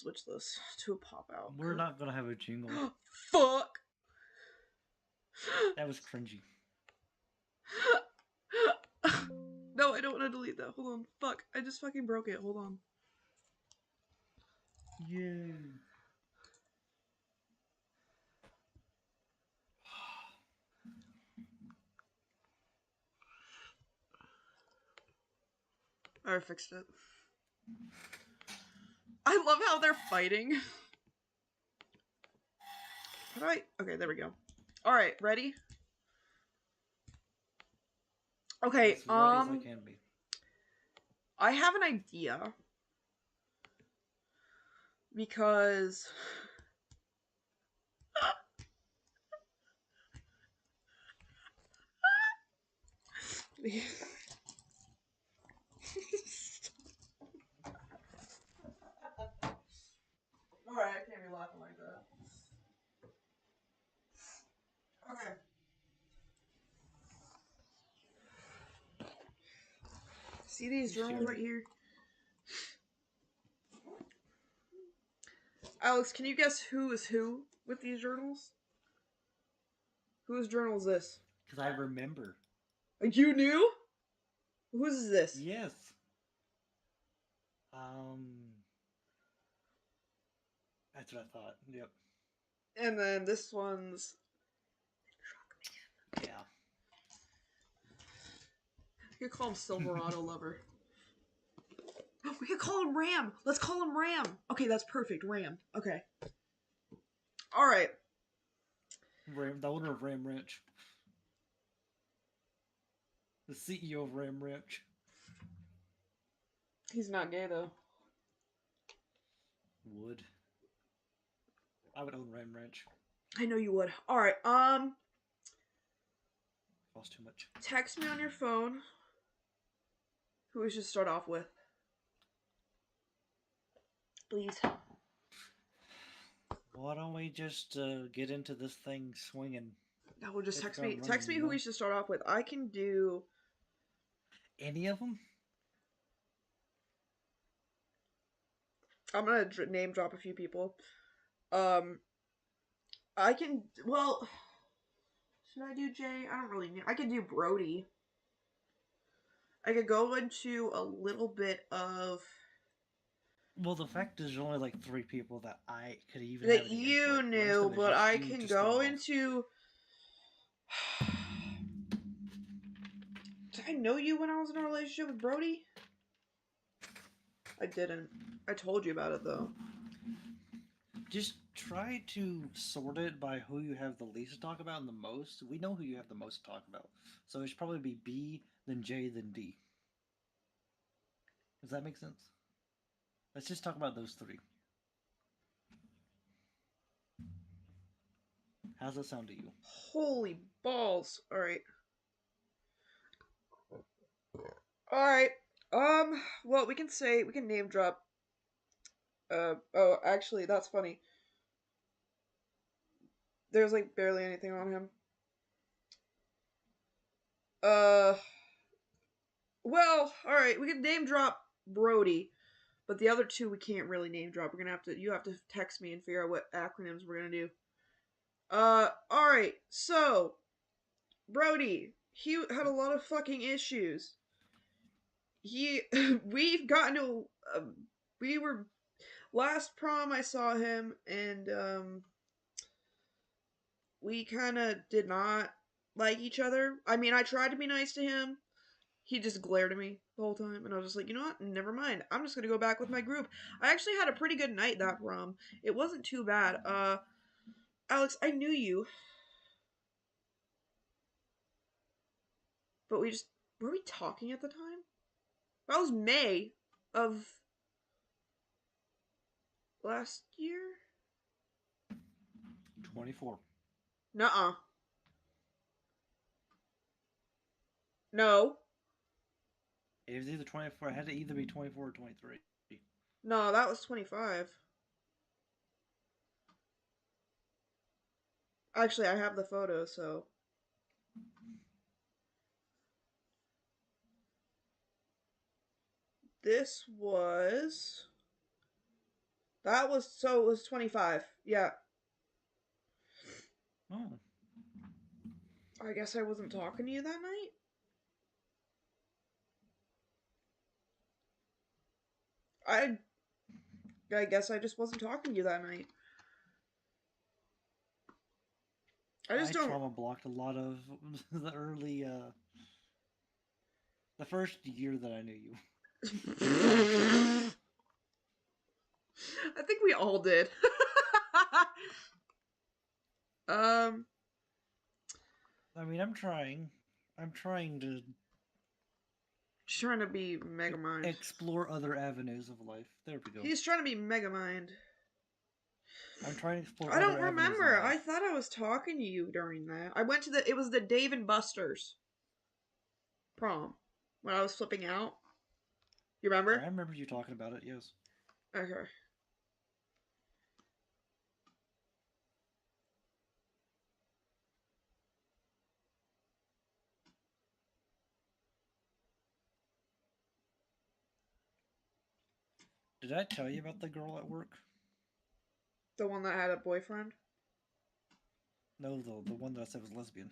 switch this to a pop out. We're not gonna have a jingle. Fuck! That was cringy. No, I don't want to delete that. Hold on. Fuck. I just fucking broke it. Hold on. Yay. I fixed it. I love how they're fighting. Okay, there we go. Alright, ready? Okay, as ready as I can be. I have an idea. Because... Alright, I can't be laughing like that. Okay. See these journals right here? Alex, can you guess who is who with these journals? Whose journal is this? Because I remember. You knew? Whose is this? Yes. That's what I thought. Yep. And then this one's... Yeah. You could call him Silverado Lover. We could call him Ram. Let's call him Ram. Okay, that's perfect. Ram. Okay. All right. Ram, the owner of Ram Ranch. The CEO of Ram Ranch. He's not gay though. Would. I would own Ram Ranch. I know you would. All right. Cost too much. Text me on your phone. Who we should start off with? Please. Why don't we just get into this thing swinging? No, we'll just text me. Text me who we should start off with. I can do any of them. I'm gonna name drop a few people. I can. Well, should I do Jay? I don't really know. I can do Brody. I could go into a little bit of. Well, the fact is, there's only like 3 people that I could even. That you knew, but I can go into. Did I know you when I was in a relationship with Brody? I didn't. I told you about it though. Just try to sort it by who you have the least to talk about and the most. We know who you have the most to talk about. So it should probably be B, then J, then D. Does that make sense? Let's just talk about those 3. How's that sound to you? Holy balls. Alright. Alright. Well, we can name drop. Oh, actually, that's funny. There's, like, barely anything on him. Well, alright, we can name drop Brody, but the other 2 we can't really name drop. You have to text me and figure out what acronyms we're gonna do. Alright, so, Brody, he had a lot of fucking issues. We've gotten to, last prom I saw him, and, we kinda did not like each other. I mean, I tried to be nice to him. He just glared at me the whole time, and I was just like, you know what? Never mind. I'm just gonna go back with my group. I actually had a pretty good night that prom. It wasn't too bad. Alex, I knew you. But were we talking at the time? That was May of last year? 24. Nuh-uh. No. It was either 24. It had to either be 24 or 23. No, that was 25. Actually, I have the photo, so... This was... That was so it was 25. Yeah. Oh, I guess I wasn't talking to you that night. I I guess I just wasn't talking to you that night. I just I don't. trauma blocked a lot of the early, the first year that I knew you. I think we all did. um, I mean, I'm trying. I'm trying to just trying to be Megamind. explore other avenues of life. There we go. He's trying to be Megamind. I'm trying to explore I don't other avenues in remember. I life. thought I was talking to you during that. I went to the. It was the Dave and Buster's prom when I was flipping out. You I remember? remember you talking about it. Yes. Okay. Did I tell you about the girl at work? The one that had a boyfriend. No, the one that I said was lesbian.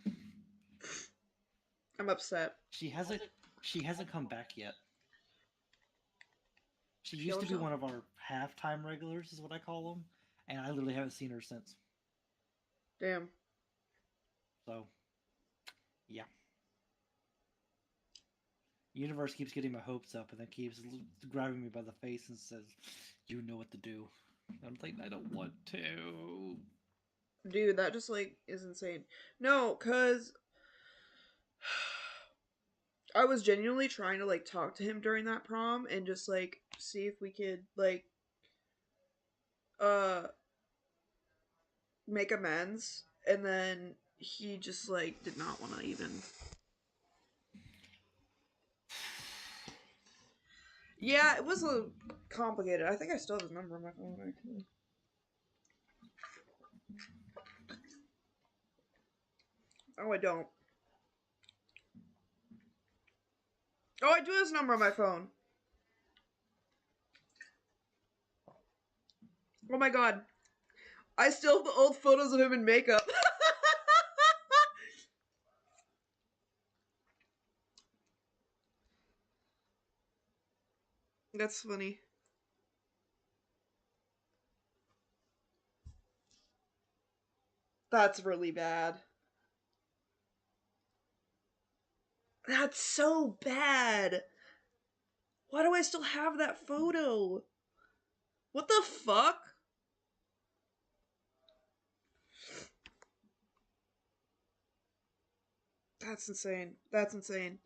I'm upset. She hasn't. She hasn't come back yet. She She used to always be on. one of our halftime regulars, is what I call them, and I literally haven't seen her since. Damn. So, yeah. Universe keeps getting my hopes up, and then keeps grabbing me by the face and says, "You know what to do." And I'm like, I don't want to. Dude, that just like is insane. No, cause I was genuinely trying to like talk to him during that prom and just like see if we could like uh make amends, and then he just like did not want to even. Yeah, it was a complicated. I think I still have his number on my phone actually. Oh, I don't. Oh, I do have his number on my phone. Oh my god. I still have the old photos of him in makeup. That's funny. That's really bad. That's so bad. Why do I still have that photo? What the fuck? That's insane. That's insane.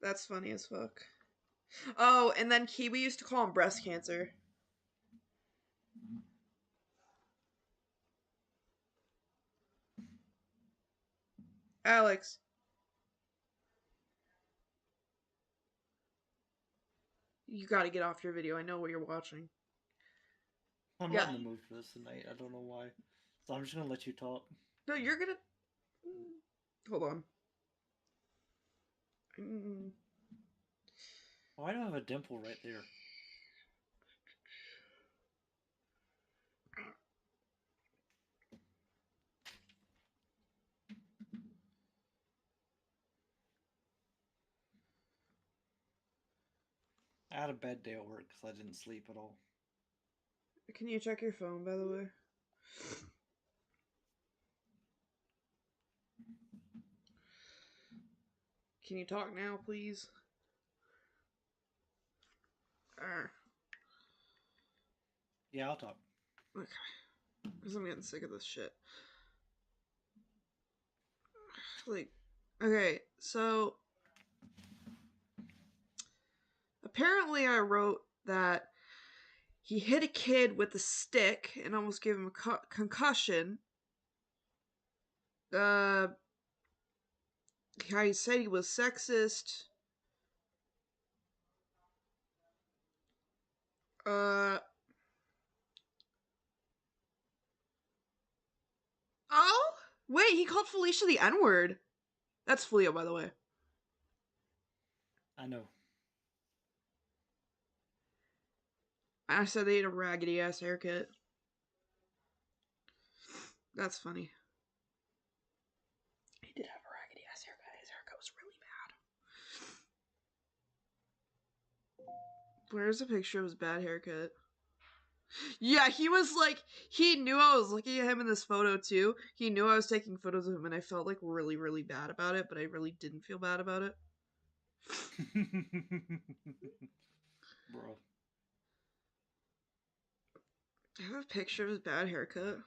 That's funny as fuck. Oh, and then Kiwi used to call him breast cancer. Alex, you gotta get off your video. I know what you're watching. I'm Yeah. not in the mood for this tonight. I don't know why. So I'm just gonna let you talk. No, you're gonna. Hold on. Mm. Why do I have a dimple right there? I had a bad day at work because I didn't sleep at all. Can you check your phone, by the way? Can you talk now, please? Yeah, I'll talk. Okay. Because I'm getting sick of this shit. Like, okay, so apparently I wrote that he hit a kid with a stick and almost gave him a concussion. How he said he was sexist. Uh, oh, wait, he called Felicia the N word. That's Fleo, by the way. I know. I said they had a raggedy ass haircut. That's funny. He did have a raggedy ass haircut. His haircut was really bad. Where's a picture of his bad haircut? Yeah, he was like, he knew I was looking at him in this photo too. He knew I was taking photos of him, and I felt like really, really bad about it, but I really didn't feel bad about it. Bro. I have a picture of his bad haircut.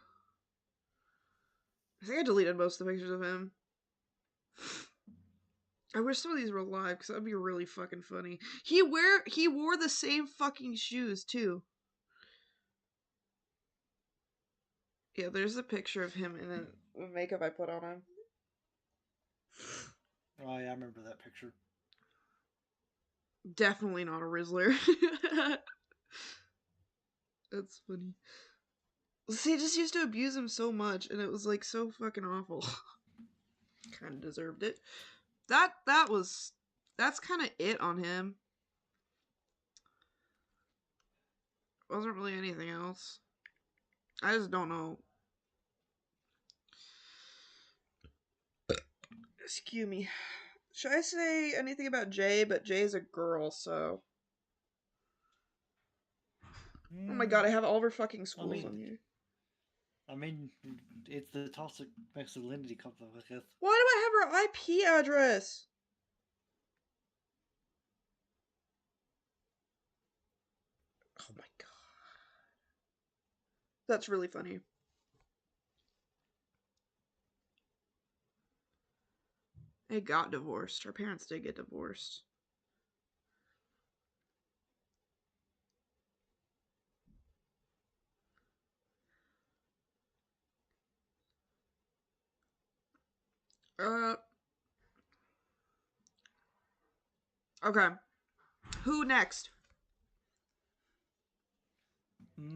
I think I deleted most of the pictures of him. I wish some of these were live because that would be really fucking funny. He wore the same fucking shoes too. Yeah, there's a picture of him in the makeup I put on him. Oh yeah, I remember that picture. Definitely not a Rizzler. That's funny. See, I just used to abuse him so much, and it was like so fucking awful. Kind of deserved it. That's kind of it on him. Wasn't really anything else. I just don't know. Excuse me. Should I say anything about Jay? But Jay's a girl, so. Oh my god, I have all of her fucking schools on here. I mean, it's the toxic masculinity complex. Why do I have her IP address? Oh my god. That's really funny. They got divorced. Her parents did get divorced. Okay. Who next? Hold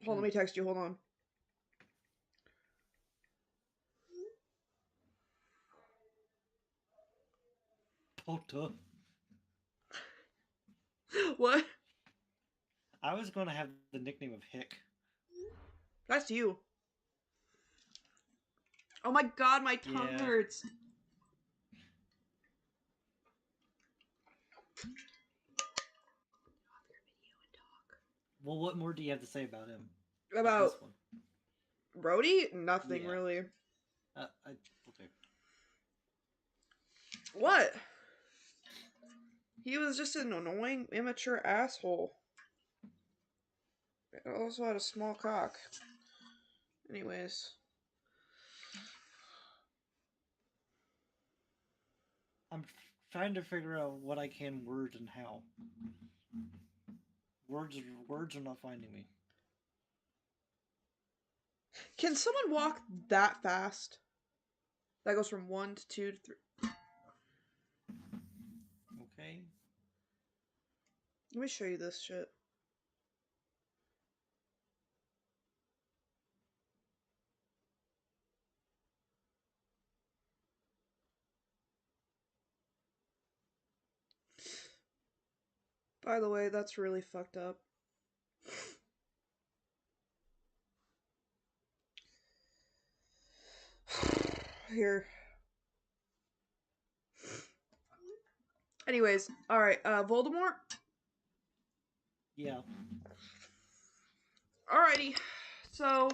on, let me text you. Hold on. Pota. What? I was going to have the nickname of Hick. That's you. Oh my god, my tongue hurts. Well, what more do you have to say about him? About this one? Brody? Nothing really. Okay. What? He was just an annoying, immature asshole. It also had a small cock. Anyways. I'm trying to figure out what I can word and how. Words are not finding me. Can someone walk that fast? That goes from 1 to 2 to 3. Okay. Let me show you this shit. By the way, that's really fucked up. Here. Anyways, alright, Voldemort? Yeah. Alrighty. So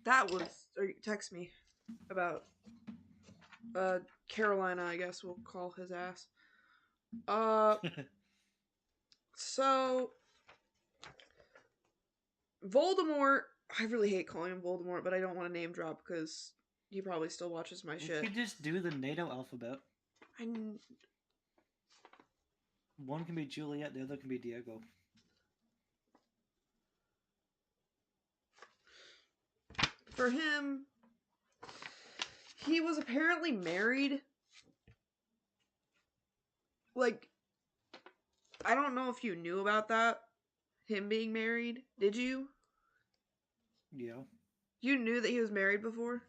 that was, or text me about Carolina, I guess we'll call his ass. So Voldemort, I really hate calling him Voldemort, but I don't want to name drop because he probably still watches my shit. You could just do the NATO alphabet. One can be Juliet, the other can be Diego. For him, he was apparently married. Like, I don't know if you knew about that. Him being married. Did you? Yeah. You knew that he was married before?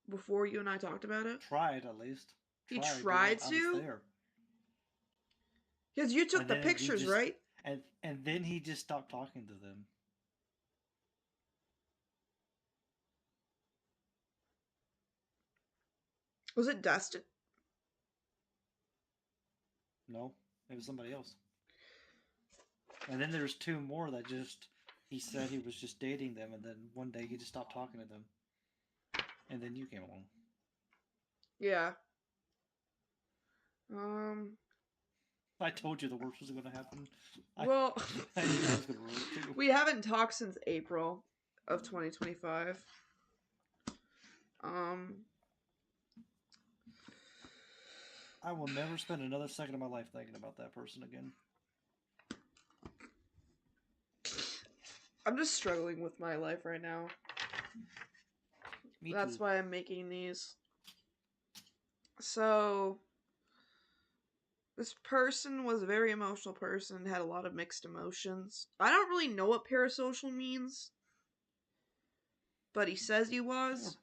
Before you and I talked about it? Tried, at least. He tried to? I was there. Because you took and the then he pictures, just right? and then he just stopped talking to them. Was it Dustin? No, it was somebody else. And then there's two more that just he said he was just dating them, and then one day he just stopped talking to them, and then you came along. Yeah. Um. I told you the worst was going to happen. I Well, I knew that was going to ruin it too. we haven't talked since April of 2025. Um. I will never spend another second of my life thinking about that person again. I'm just struggling with my life right now. Me That's too. why I'm making these. So, this person was a very emotional person, had a lot of mixed emotions. I don't really know what parasocial means, but he says he was.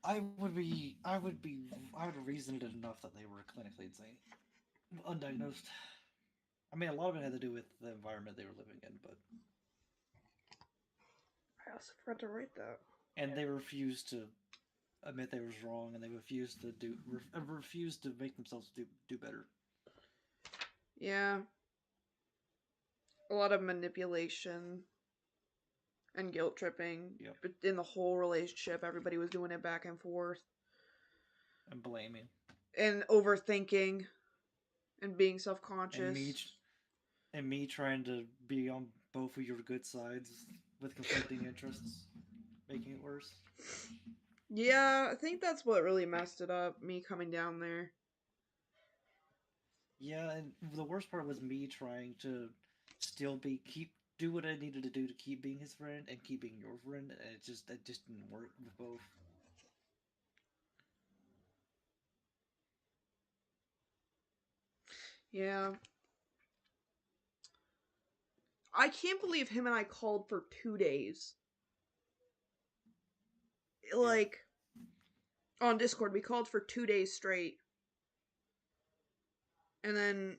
I would reason it enough that they were clinically insane, undiagnosed. I mean, a lot of it had to do with the environment they were living in, but I also forgot to write that. and they refused to admit they was wrong, and they refused to make themselves do better. Yeah. A lot of manipulation and guilt tripping. Yep, But in the whole relationship, everybody was doing it back and forth. and blaming, And overthinking and being self and conscious. me trying to be on both of your good sides with conflicting interests, making it worse. Yeah, I think that's what really messed it up, me coming down there. Yeah, and the worst part was me trying to still be keep do what I needed to do to keep being his friend and keep being your friend, and it just didn't work with both. Yeah. I can't believe him and I called for 2 days. Yeah, Like, on Discord, we called for 2 days straight. And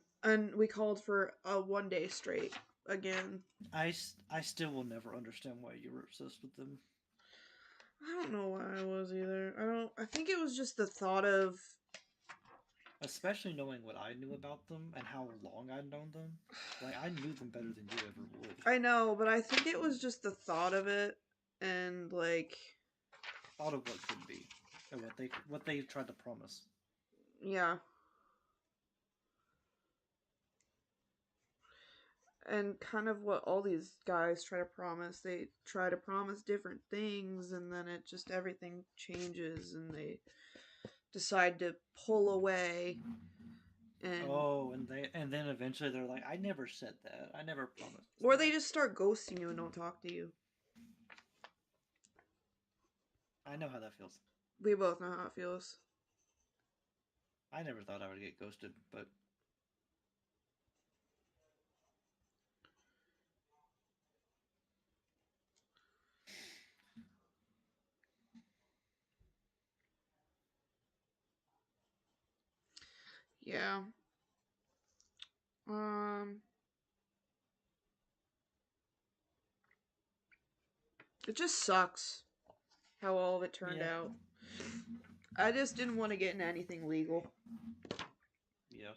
we called for a 1 day straight again. I still will never understand why you were obsessed with them. I don't know why I was either. I think it was just the thought of. Especially knowing what I knew about them and how long I'd known them. Like, I knew them better than you ever would. I know, but I think it was just the thought of it. And, like. Thought of what could be. And what they tried to promise. Yeah. And kind of what all these guys try to promise. They try to promise different things, and then it just everything changes, and they decide to pull away. And Oh, and then eventually they're like, I never said that. I never promised or they that. just start ghosting you and don't talk to you. I know how that feels. We both know how it feels. I never thought I would get ghosted, but Yeah. Um. It just sucks how all of it turned yeah, out. I just didn't want to get into anything legal yeah.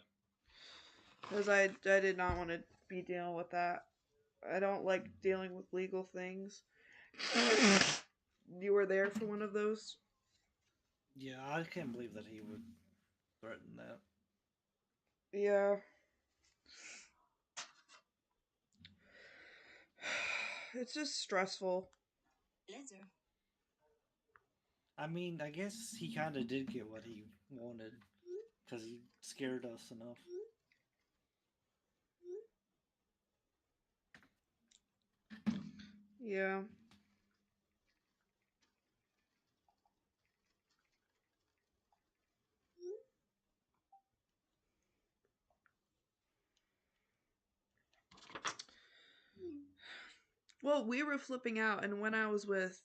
because I did not want to be dealing with that. I don't like dealing with legal things. You were there for one of those? Yeah, I can't believe that he would threaten that. Yeah. It's just stressful. I mean, I guess he kind of did get what he wanted because he scared us enough. Yeah. Well, we were flipping out, and when I was with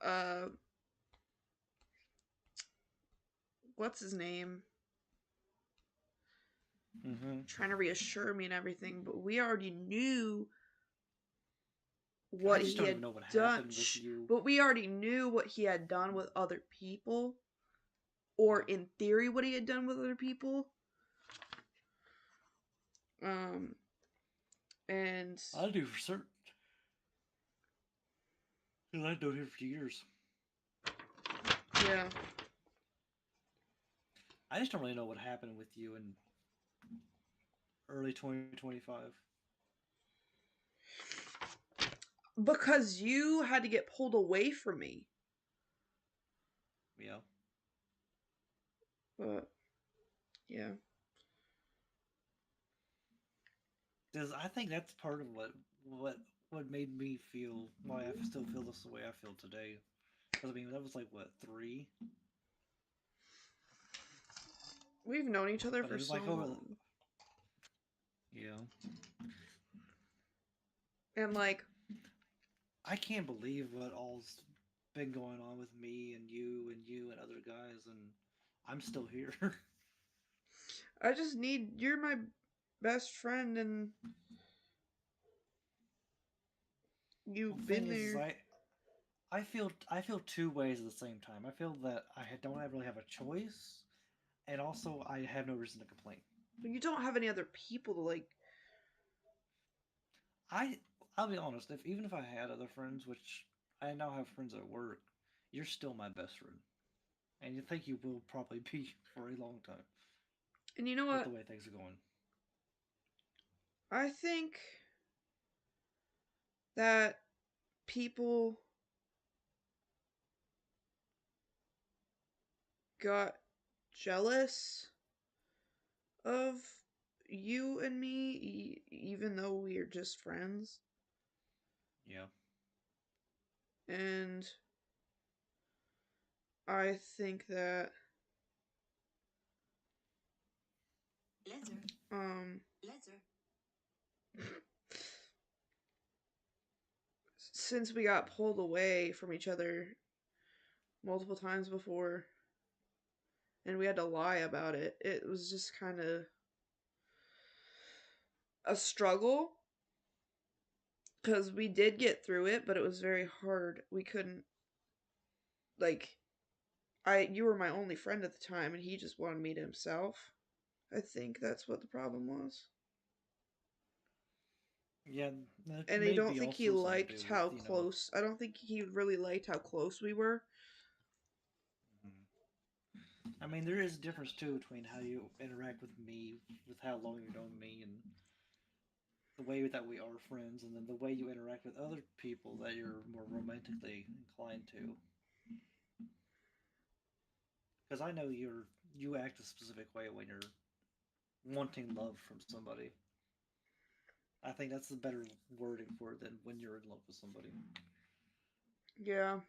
uh what's his name, Mm-hmm. trying to reassure me and everything, but we already knew I what just he don't even had know what done. happened with you. But we already knew what he had done with other people, or Yeah. in theory, what he had done with other people. Um, and I do for certain. Because I've known him for years. yeah, I just don't really know what happened with you in early 2025. because you had to get pulled away from me. Yeah. But yeah, Because I think that's part of what what made me feel why I still feel this the way I feel today. Because I mean, that was like what 3, we've known each other but for it was so like over the long, yeah. and like I can't believe what all's been going on with me and you and other guys, and I'm still here. I just need you're my best friend, and Well, you've the thing been is, there. I feel two ways at the same time. I feel that don't really have a choice, and also I have no reason to complain. But you don't have any other people to like. I I'll be honest. If even if I had other friends, which I now have friends at work, you're still my best friend, and you think you will probably be for a long time And you know with the what? way things are going. I think that people got jealous of you and me, even though we are just friends. Yeah. And I think that um since we got pulled away from each other multiple times before and we had to lie about it, it was just kind of a struggle because we did get through it, but it was very hard. We couldn't like you were my only friend at the time and he just wanted me to himself. I think that's what the problem was. Yeah, that And I may don't be think he also something to do liked with how close. I don't think he really liked how close we were. Mhm. I mean, there is a difference too between how you interact with me, with how long you've known me, and the way that we are friends, and then the way you interact with other people that you're more romantically inclined to. Because I know you act a specific way when you're wanting love from somebody. I think that's the better wording for it than when you're in love with somebody. Yeah.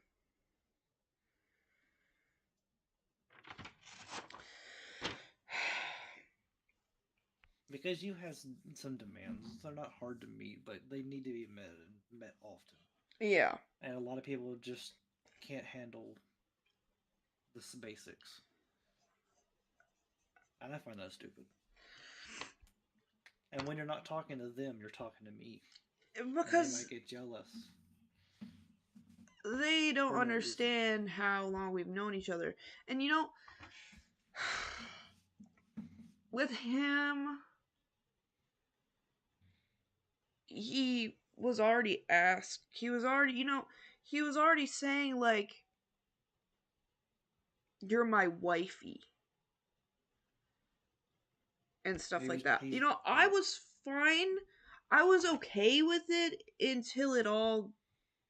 Because you have some demands. They're not hard to meet, but they need to be met and met often. Yeah. And a lot of people just can't handle the basics. And I find that stupid. And when you're not talking to them, you're talking to me. And they Because might get jealous they don't for no reason. understand how long we've known each other. And with him, he was already asked. He was already saying, like, you're my wifey and stuff like that. I Yeah. was fine. I was okay with it until it all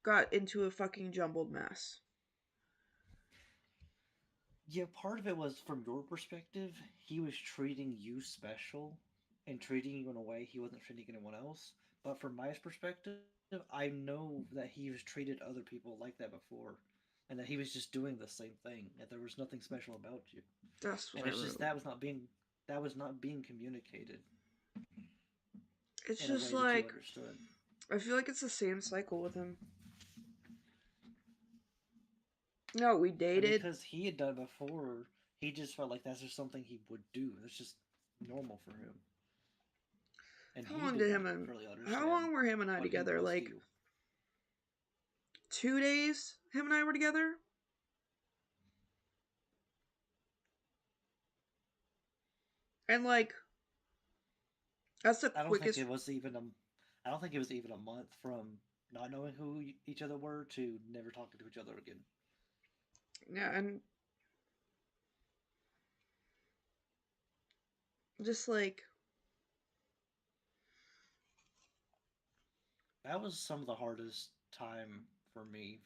got into a fucking jumbled mess. Yeah, part of it was from your perspective, he was treating you special and treating you in a way he wasn't treating anyone else. But from my perspective, I know that he was treated other people like that before, and that he was just doing the same thing. That there was nothing special about you, That's what and I it's just wrote. that was not being communicated It's in a just way that you like, understood. I feel like it's the same cycle with him. No, we And dated. because he had done it before, He just felt like that's just something he would do. That's just normal for him, and How he long did didn't him and really how understand long were him and I what he together? was Like to. 2 days. Him and I were together, and like that's the I don't think quickest. it was even a. I don't think it was even a month from not knowing who each other were to never talking to each other again. Yeah, and just like That was some of the hardest time for me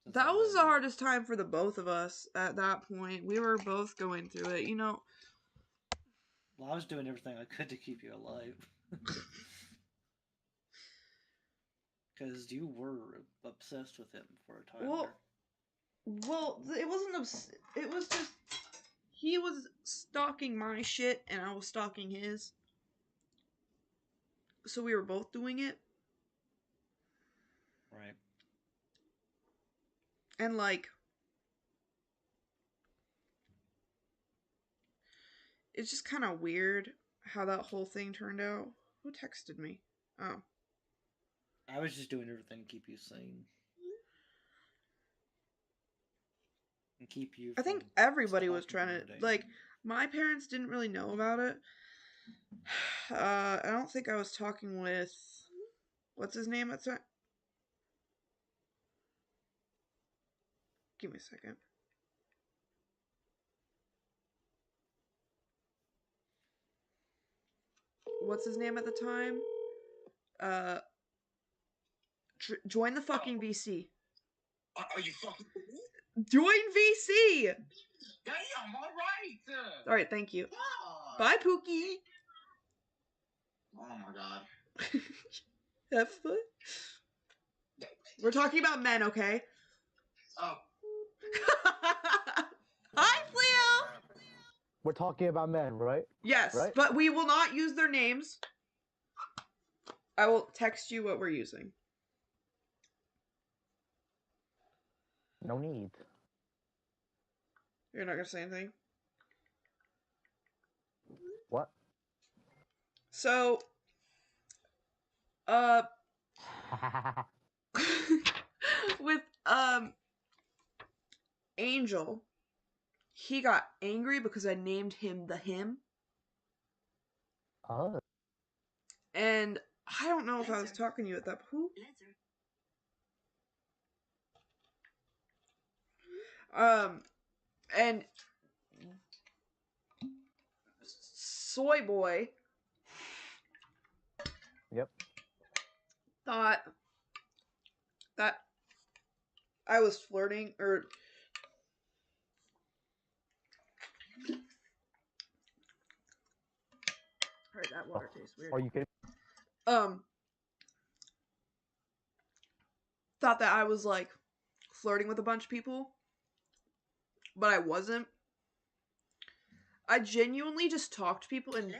since that I've was known the you. hardest time for the both of us at that point. We were both going through it, you know. Well, I was doing everything I could to keep you alive. Because you were obsessed with him for a time there. Well, it wasn't. It was just he was stalking my shit, and I was stalking his. So we were both doing it, Right. and like it's just kind of weird how that whole thing turned out. Who texted me? Oh, I was just doing everything to keep you sane. And keep you I think from everybody was stalking trying him to every day. like. My parents didn't really know about it. I don't think I was talking with what's his name at the time. Give me a second. What's his name at the time? Uh, join the fucking VC. Are you fucking Join VC. Damn, all right. All right, thank you. God. Bye, Pookie. Oh my god. Have fun. We're talking about men, okay? Oh. Hi, Fleo. We're talking about men, right? Yes, Right? but we will not use their names. I will text you what we're using. No need. You're not gonna say anything. What? So, with Angel, he got angry because I named him the him, Oh. and I don't know if I was talking to you at that. Who? And Soy Boy Yep. thought that I was flirting or alright, that water tastes weird. Are you kidding? Thought that I was like flirting with a bunch of people, but I wasn't. I genuinely just talked to people and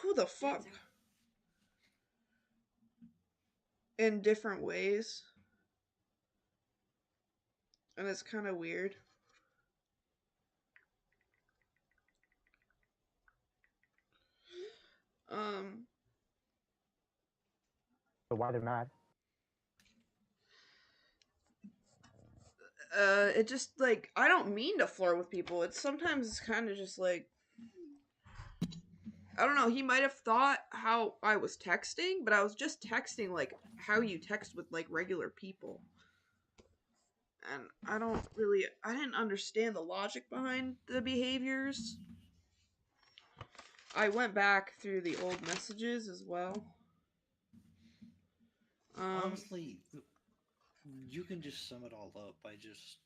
who the fuck in different ways, and it's kind of weird. So why they're mad? It just like I don't mean to flirt with people. It's sometimes kind of just like I don't know. He might have thought how I was texting, but I was just texting like how you text with like regular people. And I didn't understand the logic behind the behaviors. I went back through the old messages as well. Honestly, you can just sum it all up by just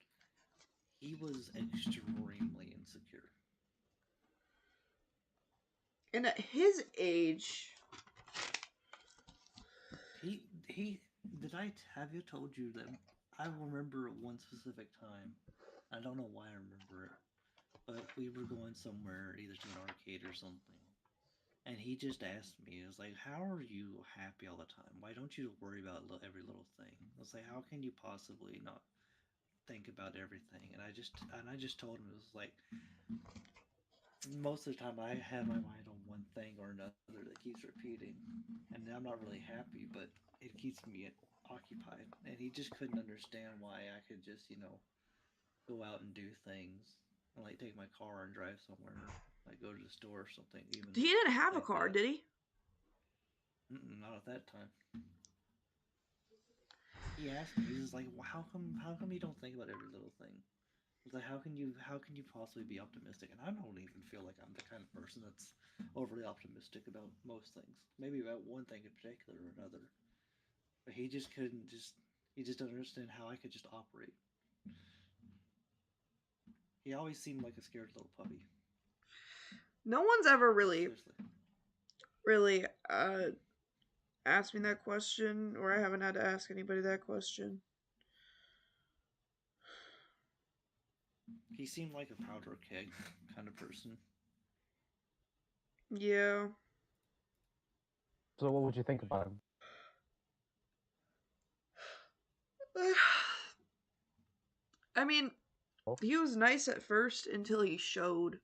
he was extremely insecure. And at his age, He did I have you told you that I remember one specific time. I don't know why I remember it, but we were going somewhere either to an arcade or something, and he just asked me, "It was like, how are you happy all the time? Why don't you worry about every little thing?" I was like, "How can you possibly not think about everything?" And I just told him it was like most of the time I have my mind on one thing or another that keeps repeating, and I'm not really happy, but it keeps me occupied. And he just couldn't understand why I could just, go out and do things, and like take my car and drive somewhere, like go to the store or something, even He didn't have a like car, that. did he? Not at that time. He asked me, he was like, well, how come you don't think about every little thing? I was like, how can you possibly be optimistic? And I don't even feel like I'm the kind of person that's overly optimistic about most things. Maybe about one thing in particular or another. But he just he just doesn't understand how I could just operate. He always seemed like a scared little puppy. No one's ever really, Seriously. really asked me that question, or I haven't had to ask anybody that question. He seemed like a powder keg kind of person. Yeah. So what would you think about him? I mean, he was nice at first until he showed.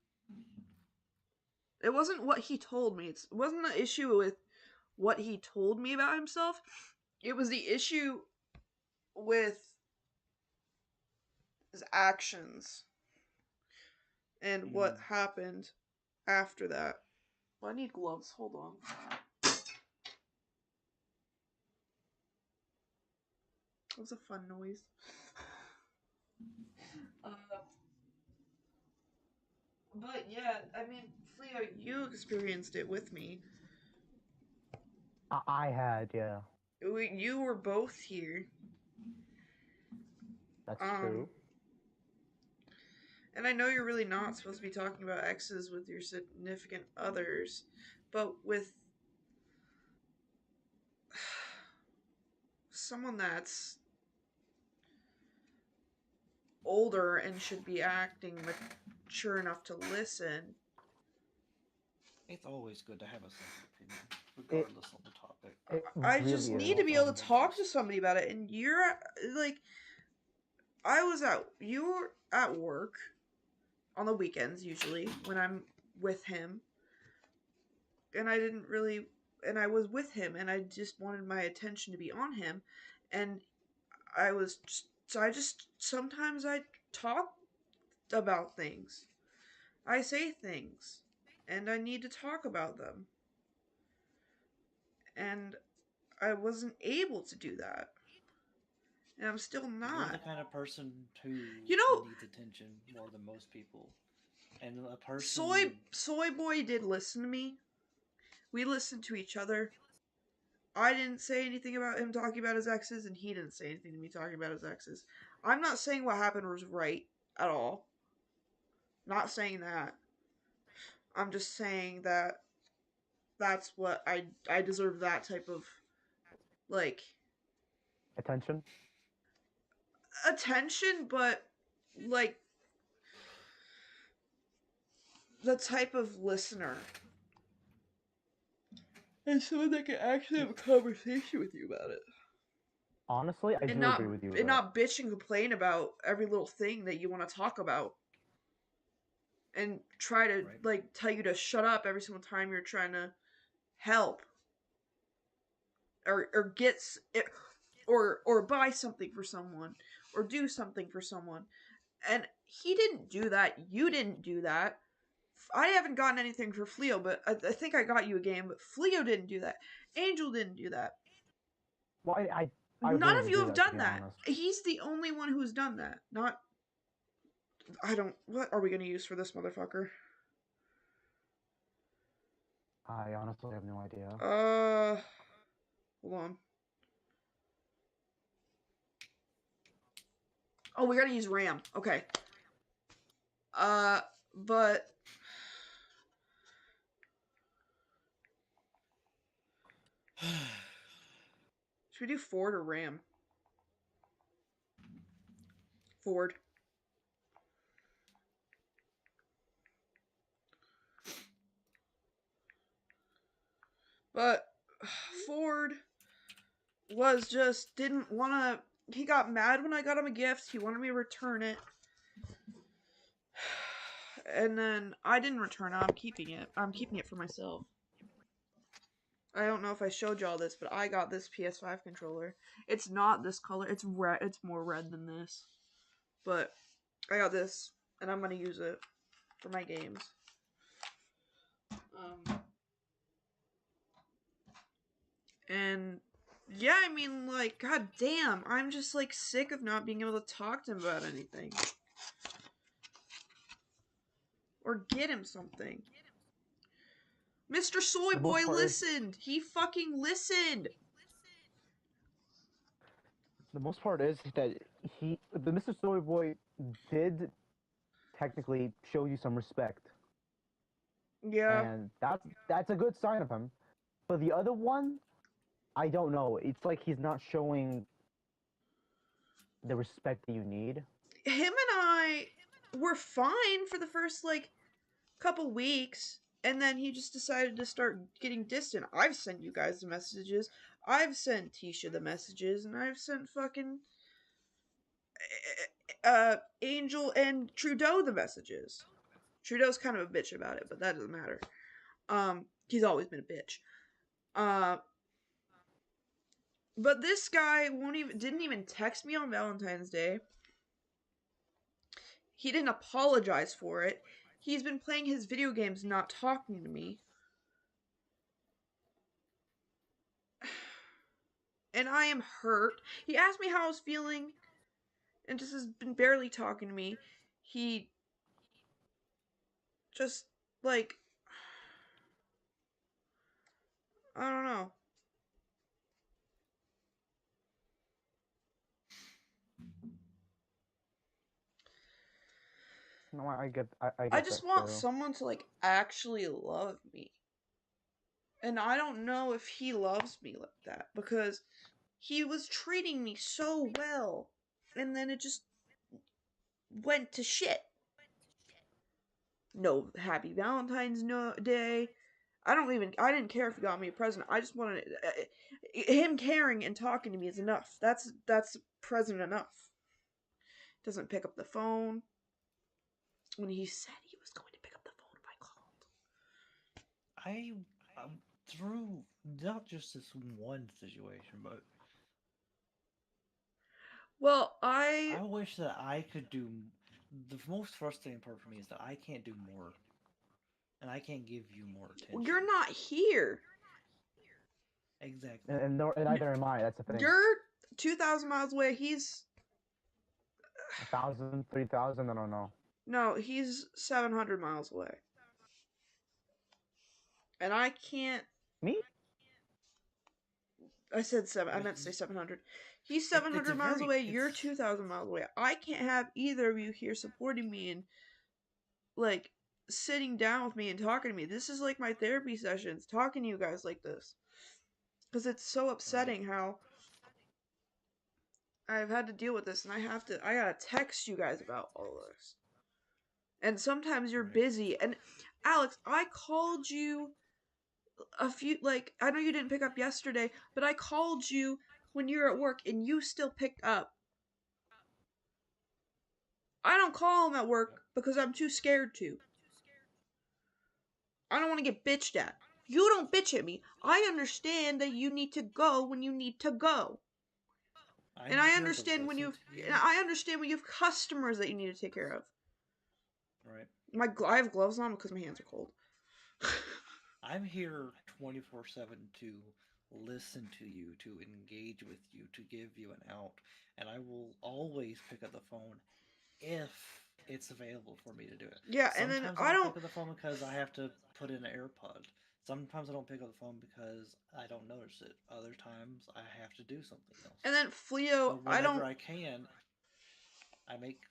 It wasn't what he told me. It wasn't the issue with what he told me about himself. It was the issue with his actions and what happened after that. Well, I need gloves. Hold on. That was a fun noise. But yeah, I mean, Fleo, you experienced it with me. I had, yeah. You were both here. That's true. And I know you're really not supposed to be talking about exes with your significant others, but with someone that's older and should be acting mature enough to listen. It's always good to have a second opinion, regardless of the topic. I just need to be able to talk to somebody about it. And you're like, you were at work on the weekends usually when I'm with him, and I was with him, and I just wanted my attention to be on him, and sometimes I talk about things. I say things, and I need to talk about them. And I wasn't able to do that. And I'm still not. You're the kind of person who needs attention more than most people. And a person... Soy Boy did listen to me. We listened to each other. I didn't say anything about him talking about his exes, and he didn't say anything to me talking about his exes. I'm not saying what happened was right at all. Not saying that. I'm just saying that that's what I deserve that type of, like... Attention? Attention, but, like... the type of listener. And someone that can actually have a conversation with you about it. Honestly, I do agree with you with and that. not bitch and complain about every little thing that you want to talk about. And try to, like, tell you to shut up every single time you're trying to help. Or get... Or buy something for someone. Or do something for someone. And he didn't do that. You didn't do that. I haven't gotten anything for Fleo, but I think I got you a game, but Fleo didn't do that. Angel didn't do that. Well, I None of you have done that. He's the only one who's done that. Not... What are we going to use for this motherfucker? I honestly have no idea. Hold on. Oh, we gotta use RAM. Okay. But... Should we do Ford or Ram? Ford. But Ford was just didn't want to... He got mad when I got him a gift. He wanted me to return it. And then I didn't return it. I'm keeping it. I'm keeping it for myself. I don't know if I showed y'all this, but I got this PS5 controller. It's not this color. It's red. It's more red than this. But I got this, and I'm gonna use it for my games. And yeah, I mean, like, god damn, I'm just like sick of not being able to talk to him about anything. Or get him something. Mr. Soy Boy listened! He fucking listened! The most part is that the Mr. Soy Boy did technically show you some respect. Yeah. And that's a good sign of him. But the other one, I don't know. It's like he's not showing the respect that you need. Him and I were fine for the first, like, couple weeks, and then he just decided to start getting distant. I've sent you guys the messages. I've sent Tisha the messages, and I've sent fucking Angel and Trudeau the messages. Trudeau's kind of a bitch about it, but that doesn't matter. He's always been a bitch. But this guy didn't even text me on Valentine's Day. He didn't apologize for it. He's been playing his video games, not talking to me. And I am hurt. He asked me how I was feeling, and just has been barely talking to me. He just, like, I don't know. No, I get I just that want too. someone to, like, actually love me. And I don't know if he loves me like that, because he was treating me so well, and then it just went to shit. No happy Valentine's Day. I didn't care if he got me a present. I just wanted him caring and talking to me is enough. That's present enough. Doesn't pick up the phone when he said he was going to pick up the phone if I called. Through not just this one situation, but Well, I wish that I could do. The most frustrating part for me is that I can't do more, and I can't give you more attention. You're not here. Exactly. And neither am I. That's the thing. You're 2,000 miles away. He's 1,000, 3,000. I don't know. no, he's 700 miles away, and I can't. Me? I said 7. I meant to say 700. He's 700 miles away. You're 2,000 miles away. I can't have either of you here supporting me and, like, sitting down with me and talking to me. This is like my therapy sessions, talking to you guys like this. Because it's so upsetting how I've had to deal with this, and I gotta text you guys about all this. And sometimes you're busy. And Alex, I called you I know you didn't pick up yesterday, but I called you when you were at work and you still picked up. I don't call him at work because I'm too scared to. I don't want to get bitched at. You don't bitch at me. I understand that you need to go when you need to go. And I understand when you have customers that you need to take care of. Right. I have gloves on because my hands are cold. I'm here 24/7 to listen to you, to engage with you, to give you an out, and I will always pick up the phone if it's available for me to do it. Yeah, Sometimes and then I don't pick up the phone because I have to put in an AirPod. Sometimes I don't pick up the phone because I don't notice it. Other times I have to do something else. And then Fleo, but whenever I can, I make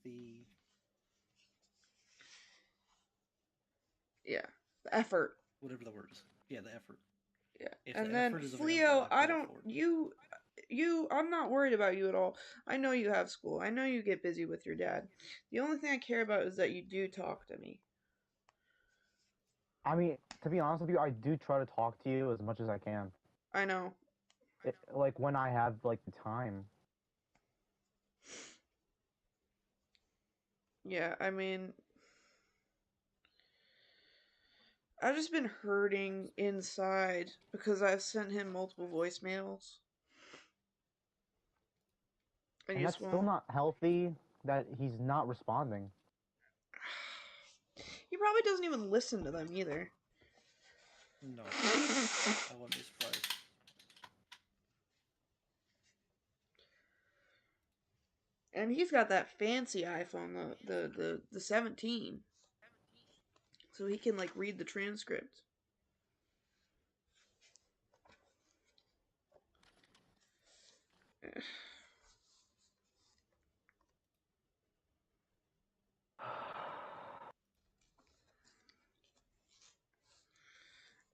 the effort. Whatever the word is. Yeah, the effort. Yeah. If and the then effort is Fleo, available, I'm not worried about you at all. I know you have school. I know you get busy with your dad. The only thing I care about is that you do talk to me. I mean, to be honest with you, I do try to talk to you as much as I can. I know. Like when I have like the time. Yeah, I mean, I've just been hurting inside because I've sent him multiple voicemails. And And he that's just still won't. not healthy that he's not responding. He probably doesn't even listen to them either. No, I wouldn't be surprised. And he's got that fancy iPhone, the 17. So he can like read the transcript.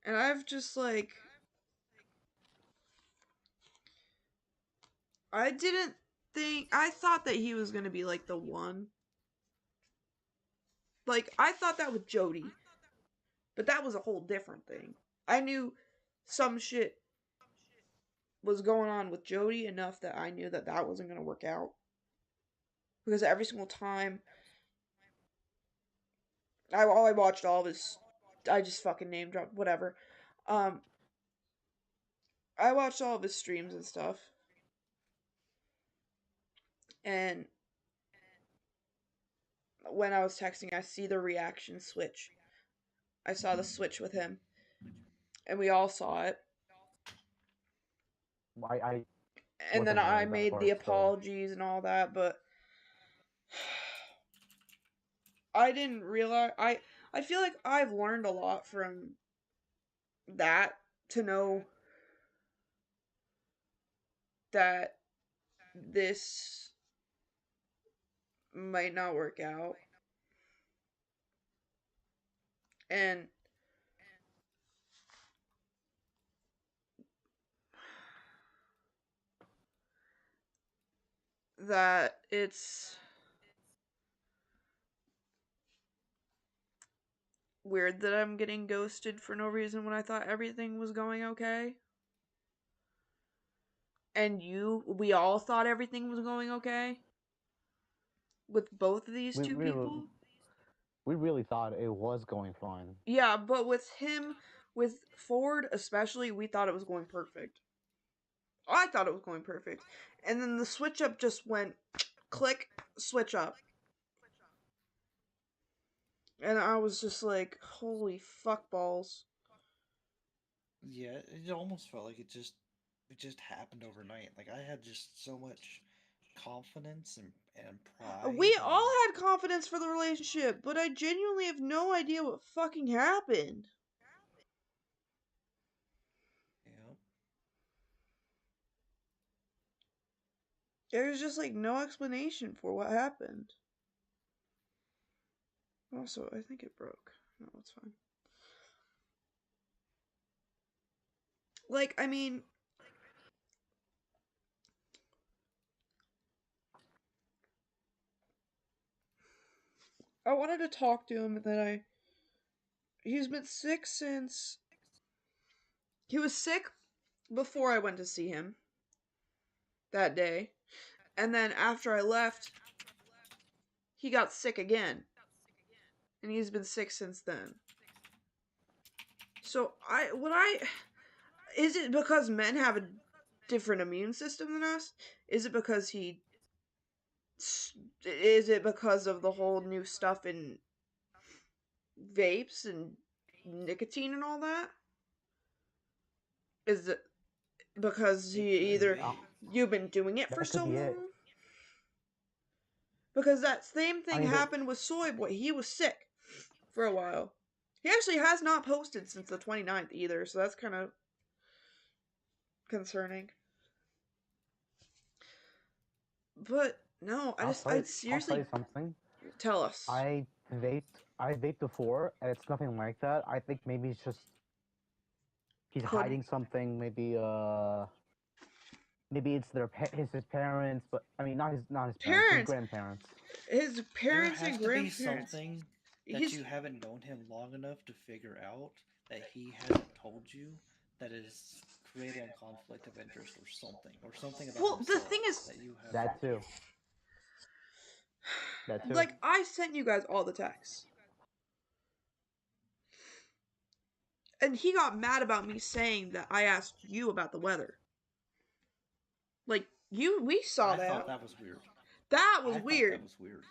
And I've just like I didn't think I thought that he was gonna be like the one. Like I thought that with Jody. But that was a whole different thing. I knew some shit was going on with Jody enough that I knew that that wasn't going to work out. Because every single time I watched all of his, I just fucking name dropped, whatever. Um, I watched all of his streams and stuff. And when I was texting, I see the reaction switch. I saw the switch with him. And we all saw it. I And then wasn't there I at that made the part, so apologies and all that, but I didn't realize I feel like I've learned a lot from that to know that this might not work out. And that it's weird that I'm getting ghosted for no reason when I thought everything was going okay. And we all thought everything was going okay with both of these we two we people. we really thought it was going fine. Yeah, but with him, with Ford especially, we thought it was going perfect. I thought it was going perfect. And then the switch up just went click, switch up. And I was just like, holy fuck balls. Yeah, it almost felt like it just happened overnight. Like I had just so much confidence and pride We and all had confidence for the relationship, but I genuinely have no idea what fucking happened. you know, There's just like no explanation for what happened. Also, I think it broke. No, it's fine. Like, I mean, I wanted to talk to him, and then he's been sick since. He was sick before I went to see him that day. And then after I left, he got sick again. And he's been sick since then. So, is it because men have a different immune system than us? Is it because is it because of the whole new stuff in vapes and nicotine and all that? Is it because it he could either be. you've been doing it for That could so be it. long? Because that same I thing mean, happened with Soy Boy. He was sick for a while. He actually has not posted since the 29th either, so that's kind of concerning. But no, I I'll tell seriously you something. tell us. I vaped before, and it's nothing like that. I think maybe it's just he's Could hiding something. Maybe it's his parents, but I mean not his parents, his parents, grandparents. his There parents has and to be grandparents. something that He's you haven't known him long enough to figure out that he hasn't told you that is creating a conflict of interest or something about well. The himself thing is, that you have. That too. That too. like I sent you guys all the texts. And he got mad about me saying that I asked you about the weather. Like, we saw I that. thought that was weird. That was I thought weird. that was weird.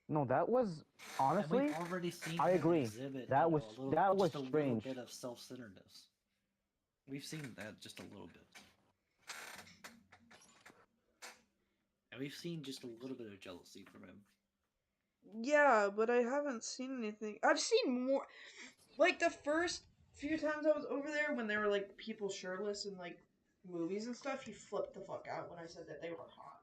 No, that was honestly. And we've already seen I him agree. exhibit That you know, was a little, that was just a little strange. bit of self-centeredness. We've seen that just a little bit. And we've seen just a little bit of jealousy from him. Yeah, but I haven't seen anything. I've seen more. Like, the first few times I was over there, when there were, like, people shirtless in, like, movies and stuff, he flipped the fuck out when I said that they were hot.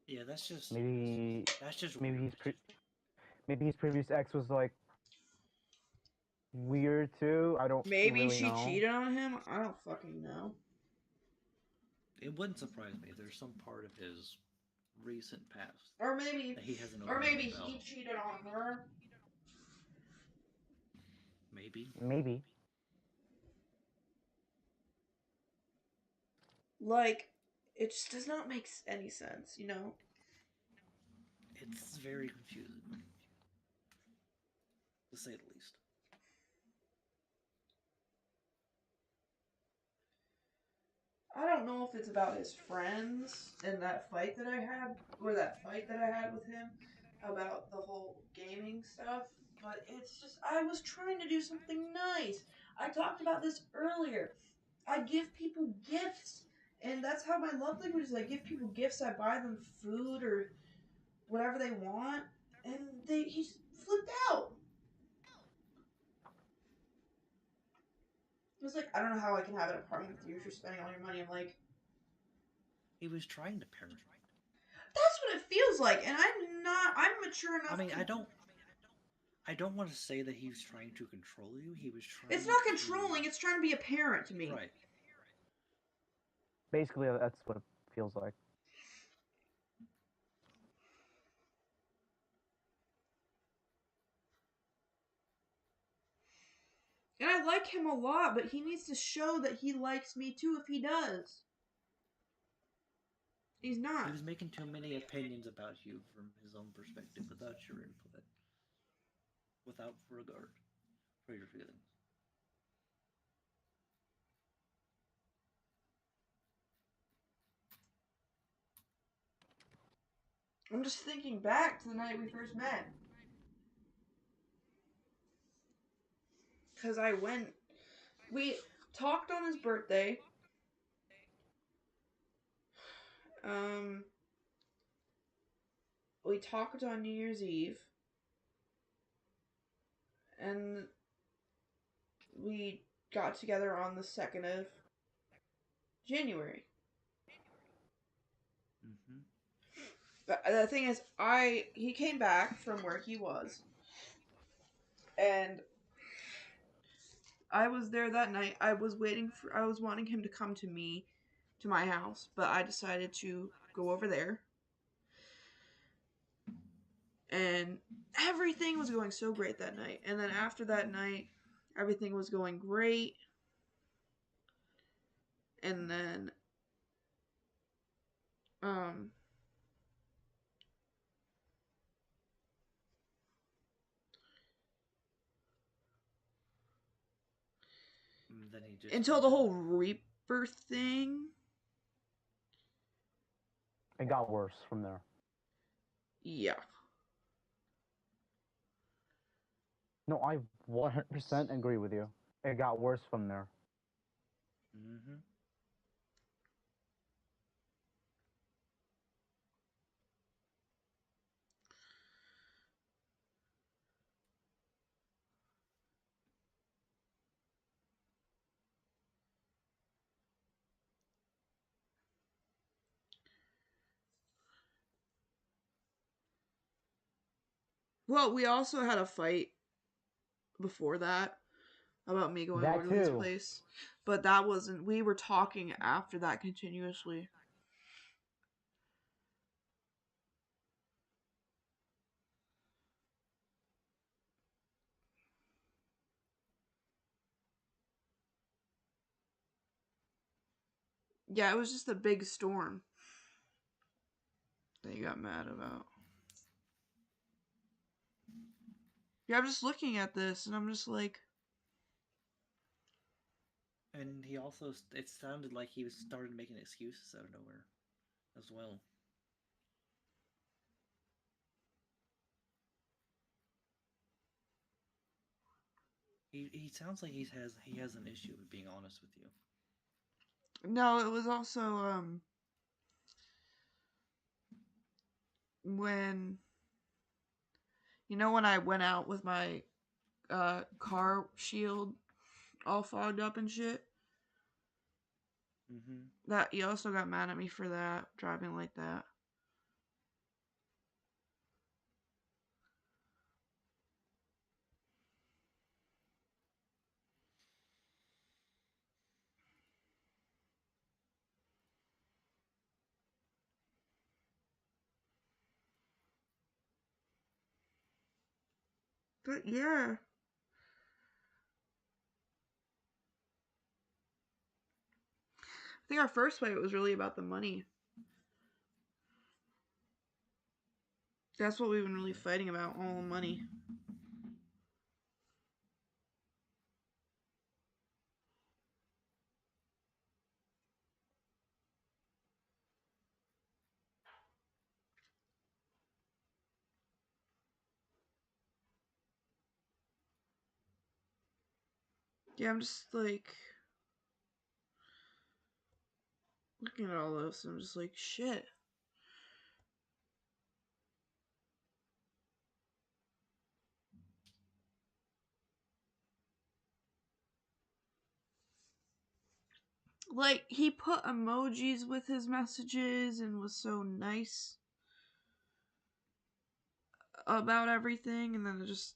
Yeah, that's just Maybe weird. maybe his previous ex was like weird too. I don't Maybe really she know. cheated on him? I don't fucking know. It wouldn't surprise me. There's some part of his recent past Or maybe that he hasn't or opened maybe up about. he cheated on her. Maybe. Maybe. Like, it just does not make any sense, you know? It's very confusing, to say the least. I don't know if it's about his friends and that fight that I had, or that fight that I had with him about the whole gaming stuff, but it's just, I was trying to do something nice. I talked about this earlier. I give people gifts, and that's how my love language is. I give people gifts, I buy them food or whatever they want, and he flipped out. He was like, I don't know how I can have an apartment with you if you're spending all your money. I'm like, He was trying to parent. that's what it feels like, and I'm mature enough. I mean, I don't want to say that he was trying to control you. He was trying. It's not controlling. It's trying to be a parent to me. Right. Basically, that's what it feels like. And I like him a lot, but he needs to show that he likes me too if he does. He's not. He was making too many opinions about you from his own perspective without your input, without regard for your feelings. I'm just thinking back to the night we first met. Because we talked on his birthday. We talked on New Year's Eve. And we got together on the 2nd of January. Mm-hmm. The thing is, he came back from where he was. And I was there that night. I was wanting him to come to my house, but I decided to go over there. And everything was going so great that night. And then after that night, everything was going great. And then Then he just until the whole Reaper thing. It got worse from there. Yeah. No, I 100% agree with you. It got worse from there. Mm-hmm. Well, we also had a fight before that about me going over to his place. But that wasn't... We were talking after that continuously. Yeah, it was just a big storm that you got mad about. Yeah, I'm just looking at this and I'm just like, And he also, it sounded like he was started making excuses out of nowhere as well. He sounds like he has an issue with being honest with you. no, it was also when when I went out with my car shield all fogged up and shit. Mm-hmm. That he also got mad at me for that, driving like that. But yeah. I think our first fight was really about the money. That's what we've been really fighting about, all the money. Yeah, I'm just like looking at all this and I'm just like, shit. Like, he put emojis with his messages and was so nice about everything, and then it just.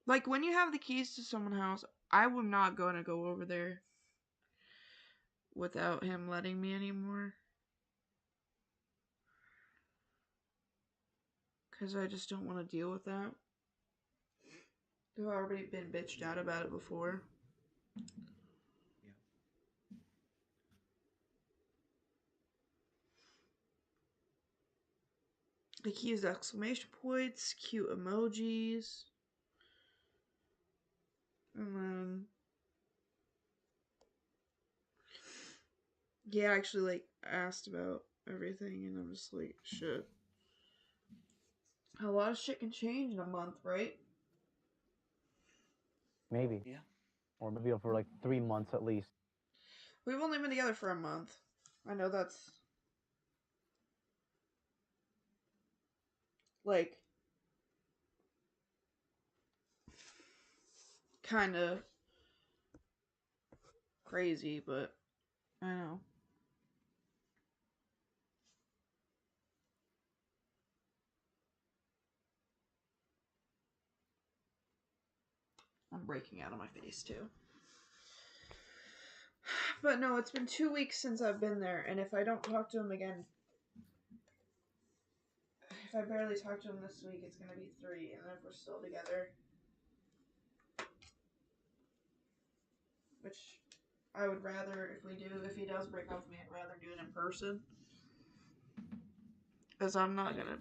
Like, when you have the keys to someone's house, I am not going to go over there without him letting me anymore. Because I just don't want to deal with that. I've already been bitched out about it before. Yeah. Like, he used exclamation points, cute emojis. And then. Yeah, I actually, like, asked about everything, and I'm just like, shit. A lot of shit can change in a month, right? Maybe. Yeah. Or maybe for like 3 months at least. We've only been together for a month. I know that's. Like. Kind of crazy, but I know. I'm breaking out of my face too. But no, it's been 2 weeks since I've been there, and if I don't talk to him again, if I barely talk to him this week, it's gonna be 3, and then if we're still together, which I would rather, if he does break up with me, I'd rather do it in person, because I'm not gonna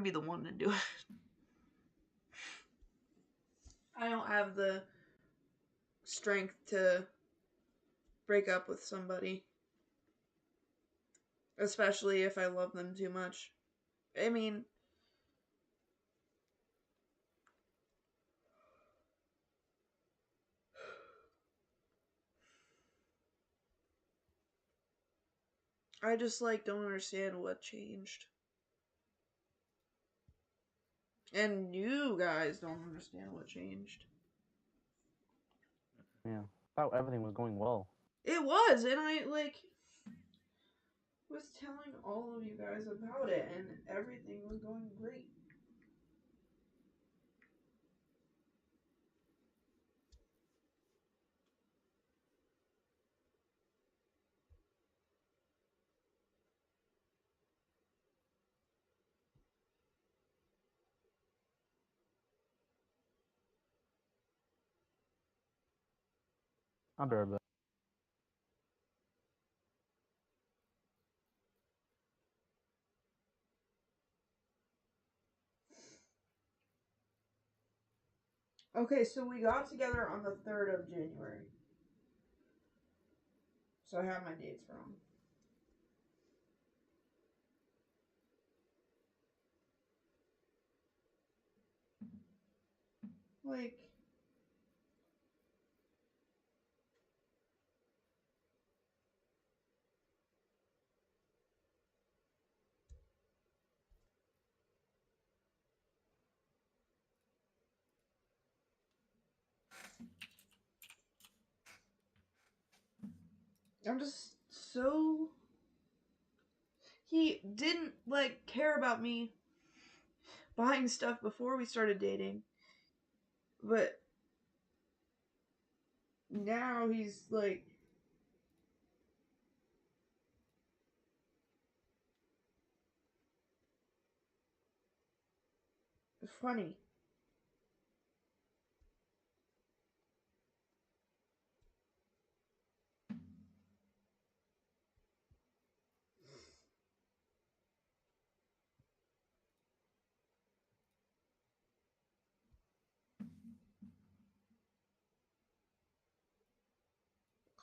be the one to do it. I don't have the strength to break up with somebody, especially if I love them too much. I mean, I just like don't understand what changed. And you guys don't understand what changed. Yeah. Thought everything was going well. It was, and I was telling all of you guys about it, and everything was going great. I'll be right back. Okay, so we got together on the 3rd of January. So I have my dates wrong. Like, I'm just so... He didn't, like, care about me buying stuff before we started dating. But now he's, like... funny.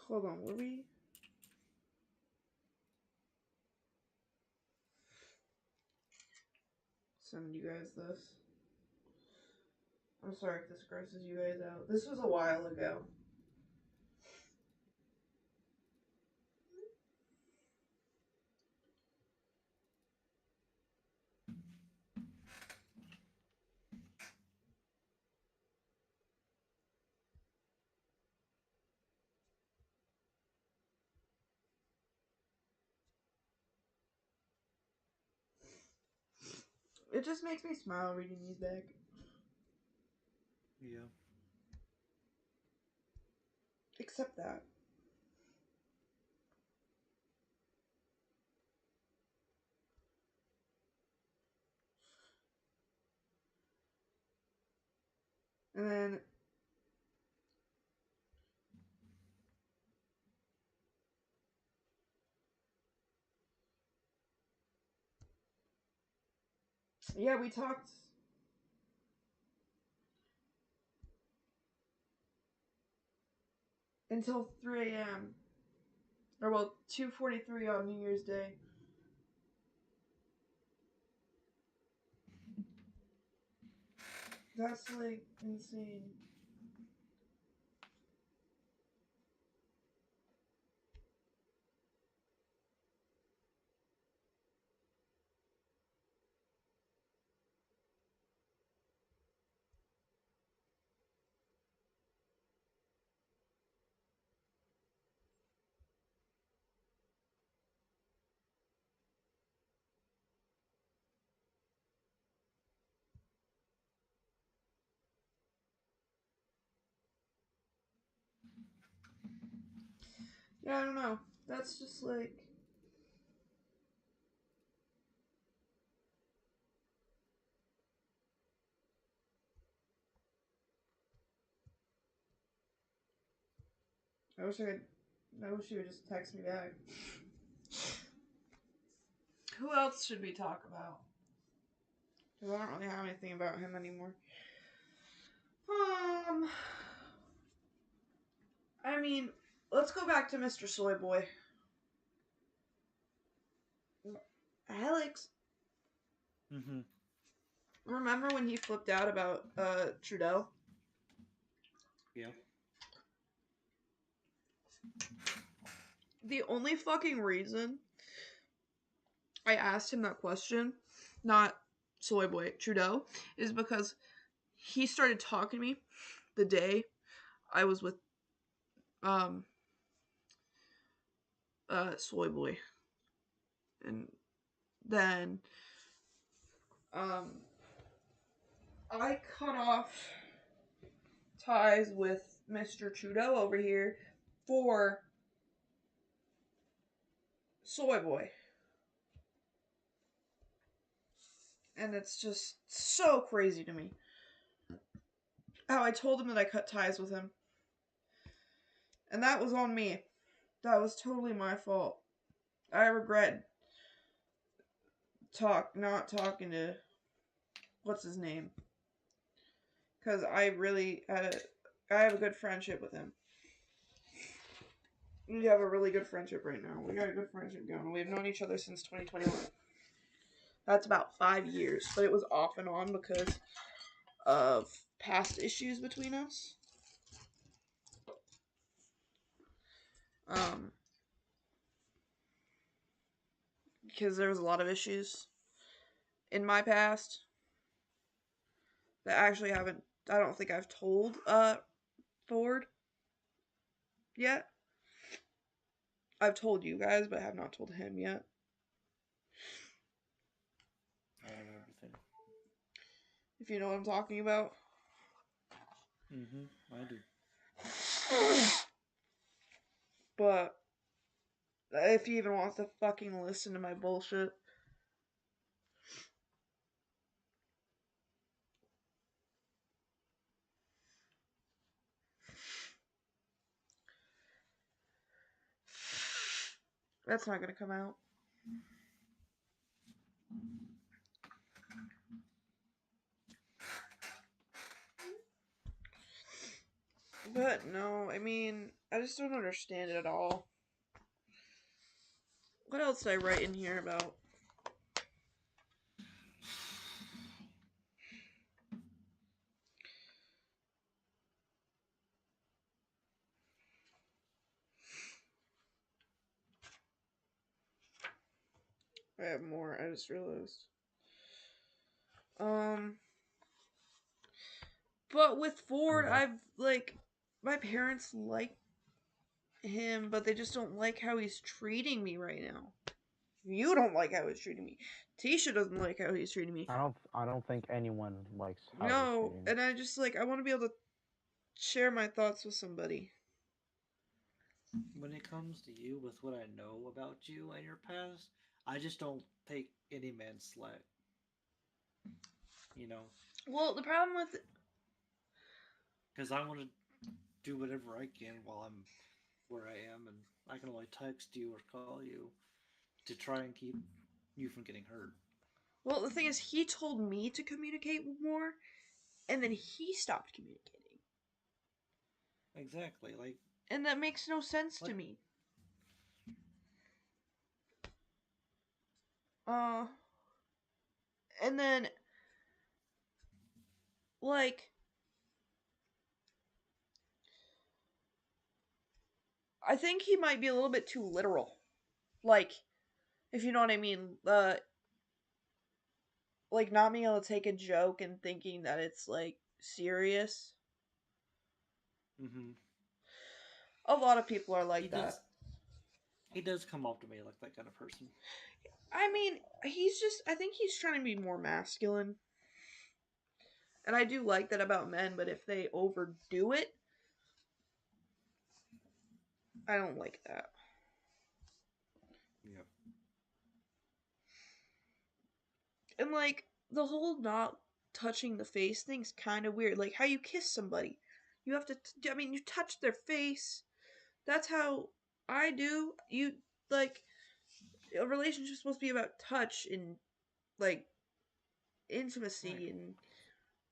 Hold on, were we... Send you guys this. I'm sorry if this grosses you guys out. This was a while ago. It just makes me smile reading these back. Yeah. Except that. And then... yeah, we talked... until 3 a.m. Or, well, 2:43 on New Year's Day. That's, like, insane. Yeah, I don't know. That's just, like... I wish he would just text me back. Who else should we talk about? Because I don't really have anything about him anymore. I mean, let's go back to Mr. Soy Boy. Alex, Mm-hmm. remember when he flipped out about Trudeau? Yeah. The only fucking reason I asked him that question, not Soy Boy, Trudeau, is because he started talking to me the day I was with Soy Boy. And then I cut off ties with Mr. Trudeau over here for Soy Boy. And it's just so crazy to me. How I told him that I cut ties with him. And that was on me. That was totally my fault. I regret not talking to what's his name, because I have a good friendship with him. We have a really good friendship right now. We got a good friendship going. We've known each other since 2021. That's about 5 years, but it was off and on because of past issues between us. Because there was a lot of issues in my past that actually I don't think I've told Ford yet. I've told you guys, but I have not told him yet. I don't know everything. If you know what I'm talking about. I do. But if he even wants to fucking listen to my bullshit. That's not gonna come out. But no, I mean, I just don't understand it at all. What else did I write in here about? I have more, I just realized. But with Ford, I've, like, my parents like him, but they just don't like how he's treating me right now. You don't like how he's treating me. Tisha doesn't like how he's treating me. I don't think anyone likes how he's No, treating. and I just, like, I want to be able to share my thoughts with somebody. When it comes to you, with what I know about you and your past, I just don't take any man's slack. You know? Well, the problem with... Because I want to do whatever I can while I'm where I am, and I can only text you or call you to try and keep you from getting hurt. Well, the thing is, he told me to communicate more, and then he stopped communicating. Exactly, like... And that makes no sense to me. And then, like... I think he might be a little bit too literal. Like, if you know what I mean. Like, not being able to take a joke and thinking that it's, like, serious. A lot of people are like that. He does come off to me like that kind of person. I mean, I think he's trying to be more masculine. And I do like that about men, but if they overdo it, I don't like that. Yeah. And, like, the whole not touching the face thing's kind of weird. Like, how you kiss somebody. You have to, you touch their face. That's how I do. You, like, a relationship's supposed to be about touch and, like, intimacy Right. and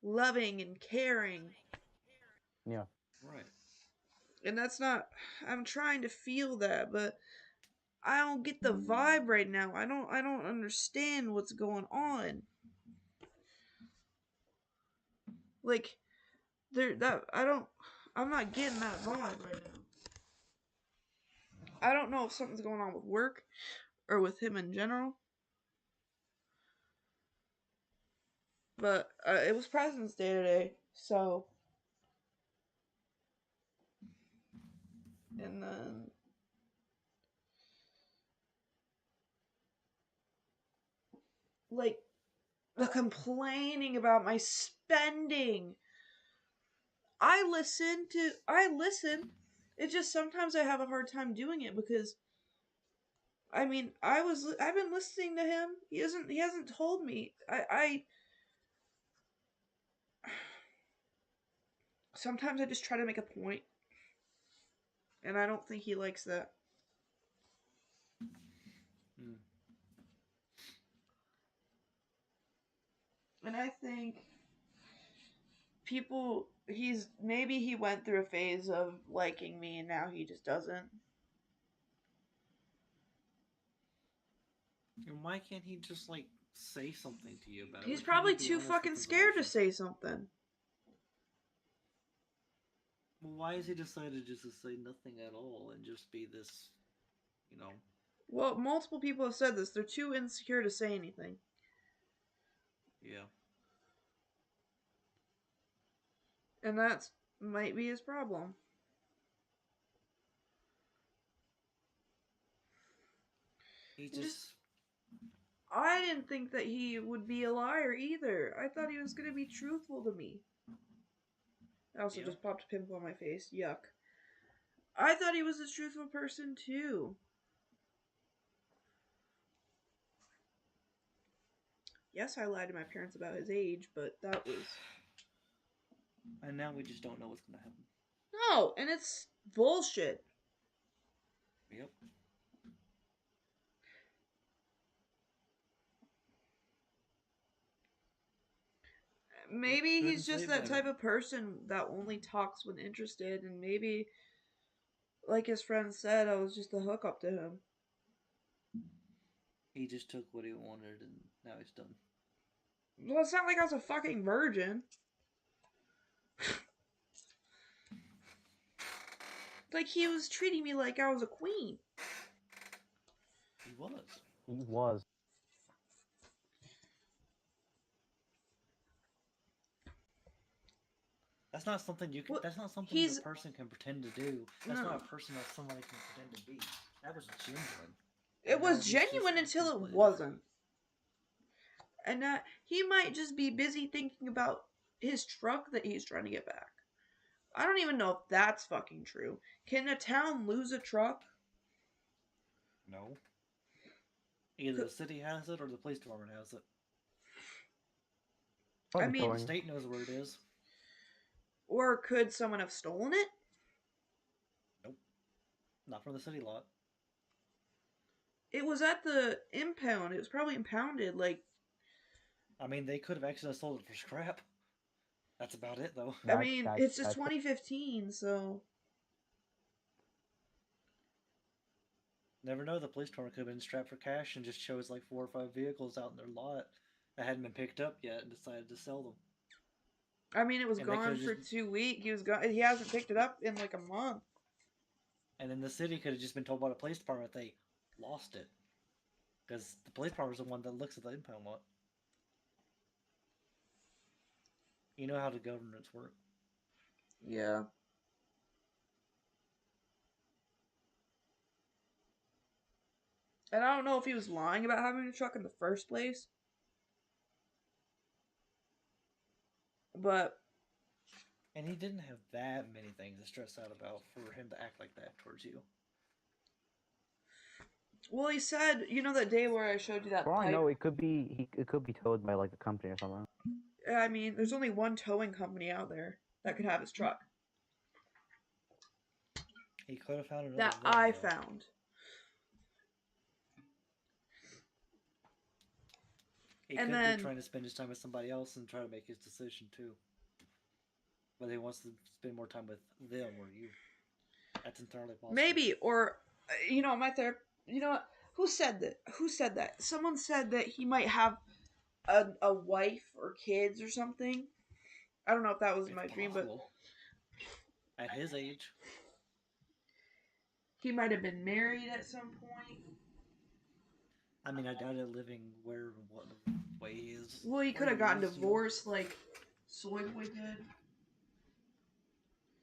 loving and caring. Yeah. Right. And that's not, I'm trying to feel that, but I don't get the vibe right now. I don't understand what's going on. Like, I'm not getting that vibe right now. I don't know if something's going on with work or with him in general. But it was President's Day today, so. And then. Like, the complaining about my spending. I listen. It's just sometimes I have a hard time doing it because. I mean, I've been listening to him. He hasn't told me. Sometimes I just try to make a point. And I don't think he likes that. Hmm. And I think maybe he went through a phase of liking me and now he just doesn't. And why can't he just like say something to you about it? He's Why can't probably he be too honest with fucking his scared to emotions? say something. Well, why has he decided just to say nothing at all and just be this, you know? Well, multiple people have said this. They're too insecure to say anything. Yeah. And that might be his problem. He Just just I didn't think that he would be a liar either. I thought he was going to be truthful to me. I also yeah. just popped a pimple on my face. Yuck. I thought he was a truthful person too. Yes, I lied to my parents about his age, but that was... And now we just don't know what's gonna happen. No, and it's bullshit. Yep. Maybe Couldn't he's say just that better. type of person that only talks when interested, and maybe, like his friend said, I was just a hookup to him. He just took what he wanted and now he's done. Well, it's not like I was a fucking virgin. Like, he was treating me like I was a queen. He was. He was. That's not something you can. Well, That's not something the he's... person can pretend to do. That's No. not a person that somebody can pretend to be. That was genuine. It And now was he's just genuine acting until it completely different. wasn't. And that he might just be busy thinking about his truck that he's trying to get back. I don't even know if that's fucking true. Can a town lose a truck? No. Either the city has it or the police department has it. I Probably mean, The towing. state knows where it is. or could someone have stolen it? Nope. Not from the city lot. It was at the impound. It was probably impounded. Like, I mean, they could have accidentally sold it for scrap. That's about it, though. I mean, it's just That's 2015, so Never know. The police department could have been strapped for cash and just chose like 4 or 5 vehicles out in their lot that hadn't been picked up yet and decided to sell them. I mean, it was And they could gone have for just. 2 weeks. He was gone. He hasn't picked it up in like a month. And then the city could have just been told by the police department they lost it. Because the police department is the one that looks at the impound lot. You know how the governments work. Yeah. And I don't know if he was lying about having a truck in the first place. But And he didn't have that many things to stress out about for him to act like that towards you. well, he said, you know, that day where I showed you that for all I pipe. know, it could be towed by like a company or something. I mean, there's only one towing company out there that could have his truck He could have found another that one, I though. found. He And could then- be trying to spend his time with somebody else and try to make his decision too. Whether he wants to spend more time with them or you. That's entirely possible. Maybe, or you know, my therapist. You know what? Who said that? Who said that? Someone said that he might have a wife or kids or something. I don't know if that was It's my dream, but possible. At his age. he might have been married at some point. I mean, I doubt it living where and what way he is. Well, he could where have gotten is, you know? divorced like Soy Boy did.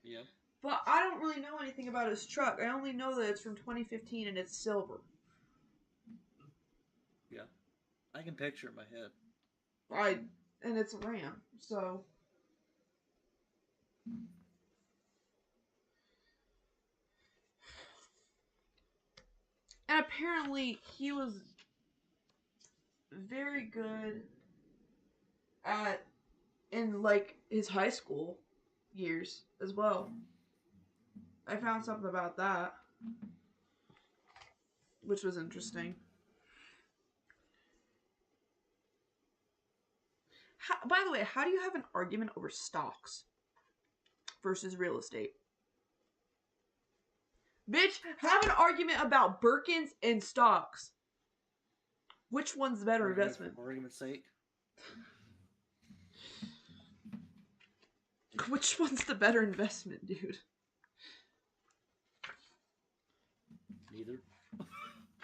Yep. But I don't really know anything about his truck. I only know that it's from 2015 and it's silver. Yeah. I can picture it in my head. And it's a Ram, so. And apparently he was very good at in like his high school years as well. I found something about that, which was interesting. By the way, how do you have an argument over stocks versus real estate? Bitch, have an argument about Birkins and stocks. Which one's the better investment? For argument's sake. Which one's the better investment, dude? Neither.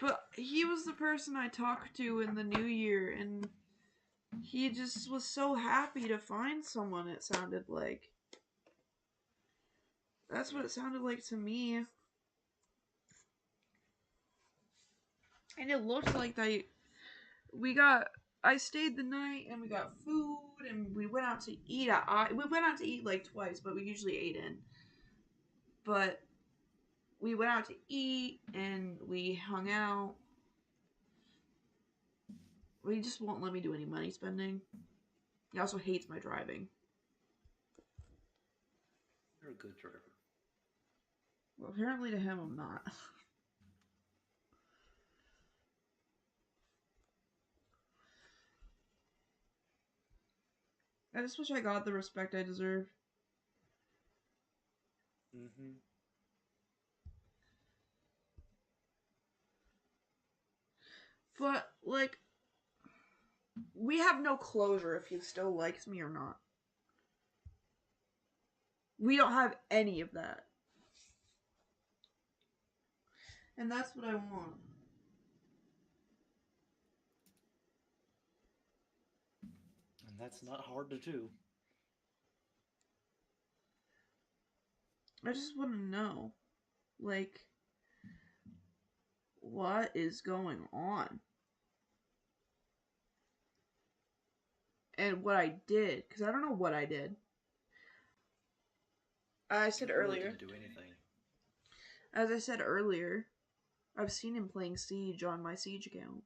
But he was the person I talked to in the new year, and he just was so happy to find someone, it sounded like. That's what it sounded like to me. And it looked like I stayed the night, and we got food, and we went out to eat. We went out to eat like twice, but we usually ate in. But we went out to eat, and we hung out. He just won't let me do any money spending. He also hates my driving. You're a good driver. Well, apparently to him, I'm not. I just wish I got the respect I deserve. Mm-hmm. But, like, we have no closure if he still likes me or not. We don't have any of that. And that's what I want. And that's not hard to do. I just want to know, like, what is going on? And what I did, because I don't know what I did. I said Really earlier. didn't do anything. As I said earlier, I've seen him playing Siege on my Siege account.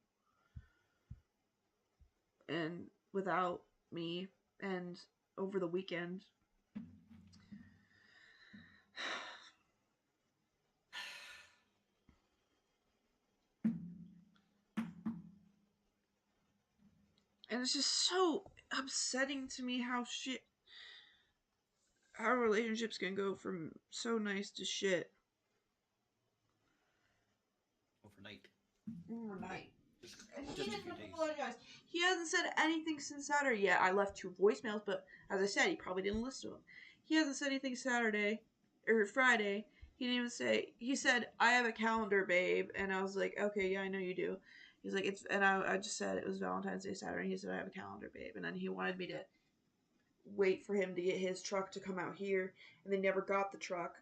And without me, and over the weekend. And it's just so upsetting to me how relationships can go from so nice to shit. Overnight. Just a few days. Apologize. He hasn't said anything since Saturday yet. I left 2 voicemails, but as I said, he probably didn't listen to them. He hasn't said anything Saturday or Friday. He didn't even say. He said, "I have a calendar, babe," and I was like, "Okay, yeah, I know you do." He's like, "It's," and I just said it was Valentine's Day Saturday. He said, "I have a calendar, babe," and then he wanted me to wait for him to get his truck to come out here, and they never got the truck.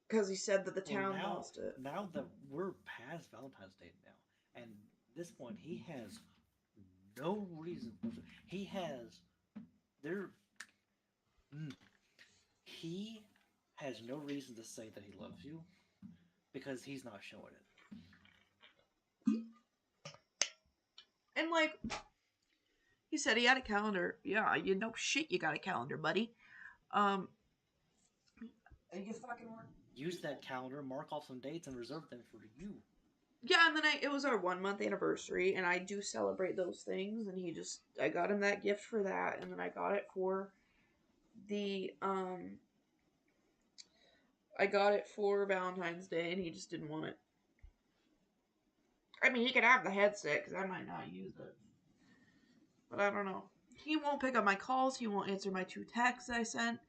Because he said that the town lost it. Now that we're past Valentine's Day now, and at this point, he has no reason. He has He has no reason to say that he loves you because he's not showing it. And like, he said he had a calendar. Yeah, you know shit. You got a calendar, buddy. You fucking work. Use that calendar, mark off some dates, and reserve them for you. Yeah, and then it was our 1 month anniversary, and I do celebrate those things, and I got him that gift for that, and then I got it for I got it for Valentine's Day, and he just didn't want it. I mean, he could have the headset, because I might not use it. But I don't know. He won't pick up my calls, he won't answer my 2 texts I sent.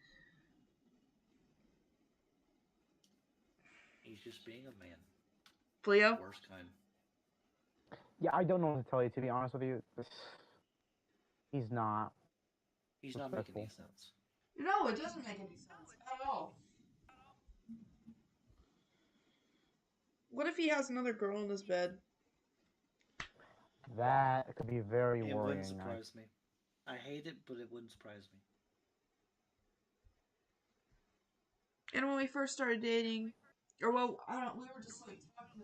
He's just being a man. Cleo? Worst kind. Yeah, I don't know what to tell you, to be honest with you. He's not. He's not making any sense. No, it doesn't make any sense at all. What if he has another girl in his bed? That could be very It worrying. wouldn't surprise me. I hate it, but it wouldn't surprise me. And when we first started dating, or well, we were just like talking,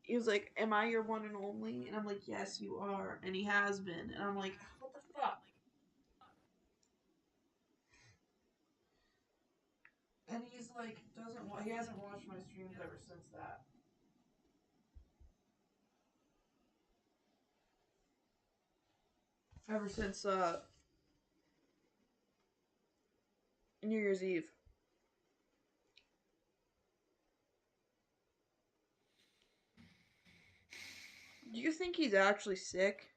he was like, "Am I your one and only?" And I'm like, "Yes, you are," and he has been, and I'm like, "What the fuck?" he's like, he hasn't watched my streams ever since that. Ever since, New Year's Eve. Do you think he's actually sick?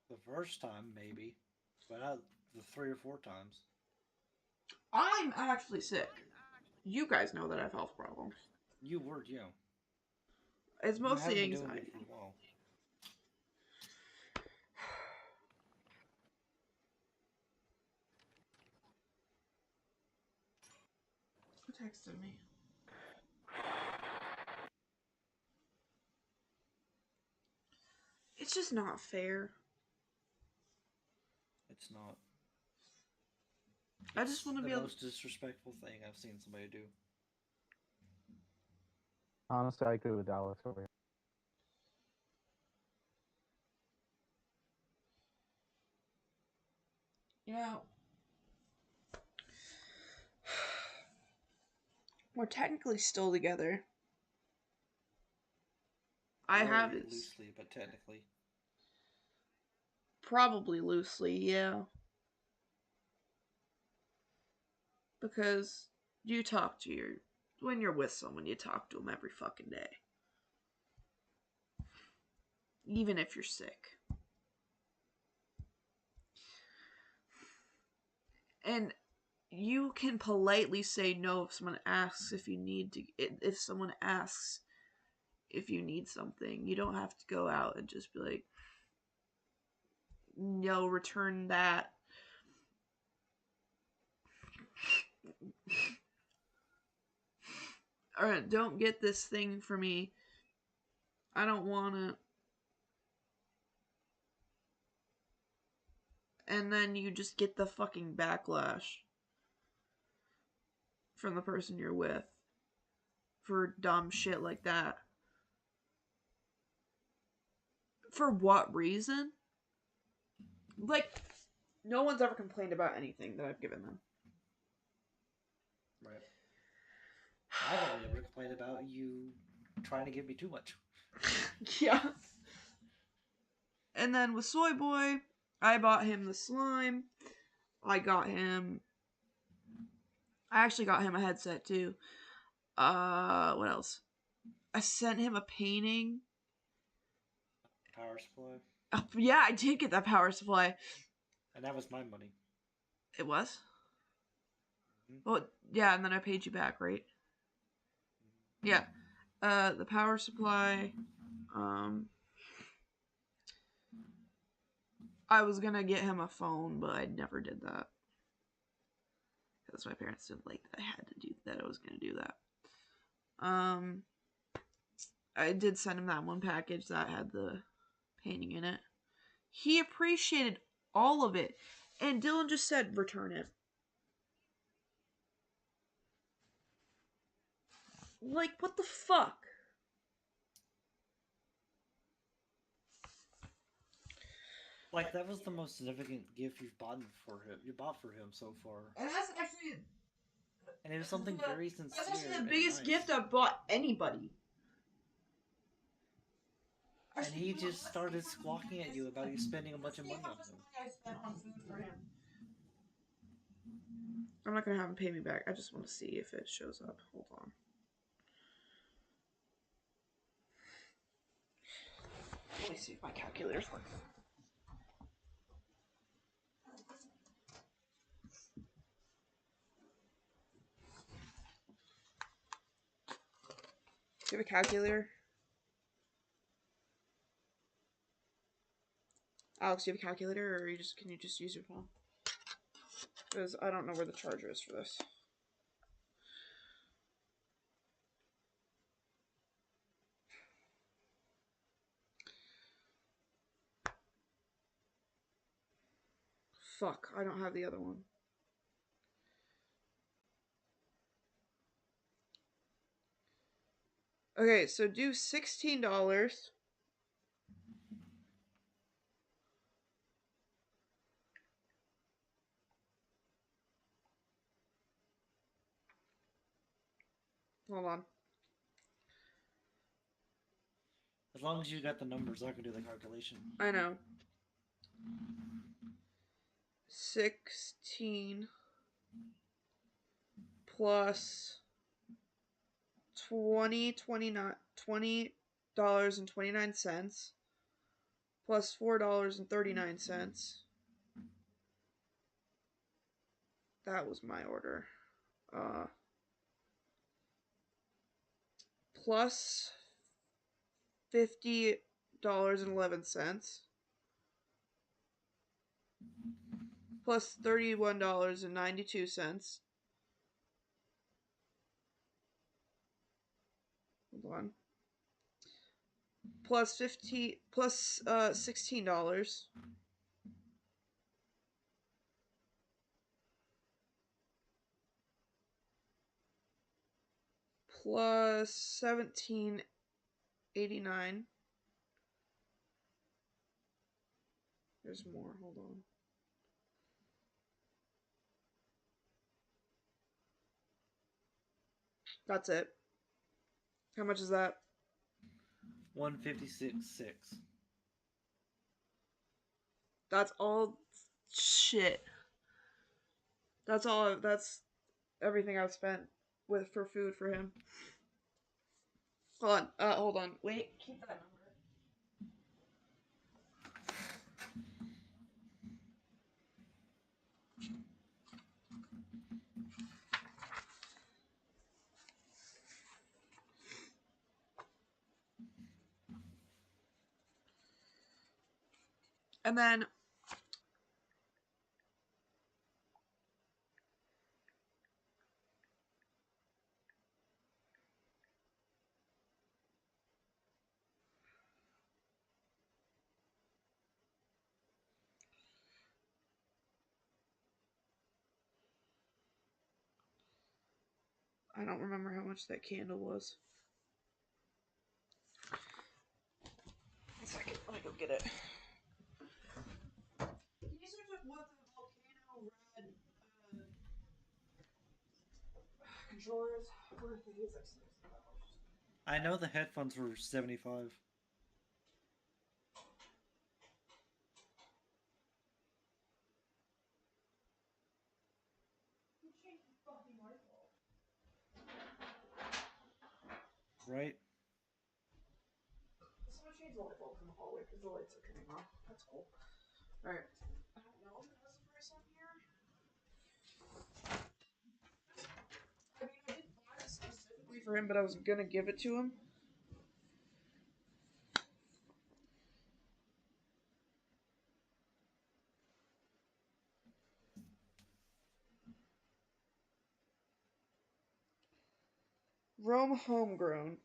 The first time, maybe. But not the 3 or 4 times. I'm actually sick. You guys know that I have health problems. You were, yeah. It's mostly you haven't been doing anxiety. it for a while. Who texted me? It's just not fair. It's not. I just want to be the able. most disrespectful thing I've seen somebody do. Honestly, I agree with Alex over here. You know, we're technically still together. I have it. Loosely, but technically. Probably loosely, yeah. Because you talk to when you're with someone, you talk to them every fucking day. Even if you're sick. And you can politely say no if someone asks if someone asks if you need something. You don't have to go out and just be like, no, return that. Or don't get this thing for me. I don't want it. And then you just get the fucking backlash from the person you're with for dumb shit like that. For what reason? Like, no one's ever complained about anything that I've given them. Right. I've only ever complained about you trying to give me too much. Yeah. And then with Soy Boy, I bought him the slime. I actually got him a headset too. What else? I sent him a painting. Power supply. Yeah, I did get that power supply. And that was my money. It was? Mm-hmm. Well, yeah, and then I paid you back, right? Yeah. The power supply. I was gonna get him a phone, but I never did that. Because my parents didn't like that I had to do that. I was gonna do that. I did send him that one package that had the painting in it. He appreciated all of it. And Dylan just said, return it. Like, what the fuck? Like, that was the most significant gift you've bought for him. You bought for him so far. And that's actually... And it was something very sincere. That's actually the biggest gift I've bought anybody. And he just started squawking at you about you spending a bunch of money on him. I spent on food for him. I'm not gonna have him pay me back. I just want to see if it shows up. Hold on. Let me see if my calculator's working. Do you have a calculator? Alex, do you have a calculator, or can you just use your phone? Because I don't know where the charger is for this. Fuck, I don't have the other one. Okay, so do $16. Hold on. As long as you got the numbers, I can do the calculation. I know. 16 plus 20.29 plus $4.39. That was my order. Plus $50.11 plus $31.92. Hold on. Plus $16. Plus 17.89. There's more. Hold on. That's it. How much is that? 156.6. That's all shit. That's all. That's everything I've spent for food for him. Hold on. Hold on. Wait. Keep that number. And then I don't remember how much that candle was. 1 second. Let me go get it. Can you search up what the volcano red controller is? Where is it? I know the headphones were 75. Right? Someone changed the light bulb in the hallway because the lights are coming off. That's cool. Alright. I don't know if it has a price on here. I mean, I didn't buy this specifically for him, but I was gonna give it to him. Rome Homegrown.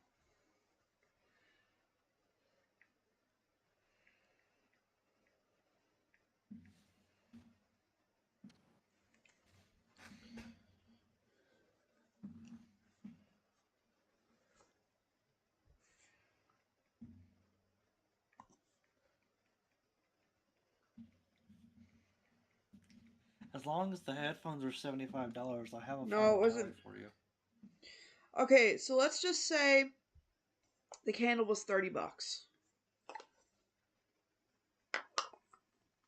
As long as the headphones are $75, I have a No, final it wasn't. tally for you. Okay, so let's just say the candle was $30.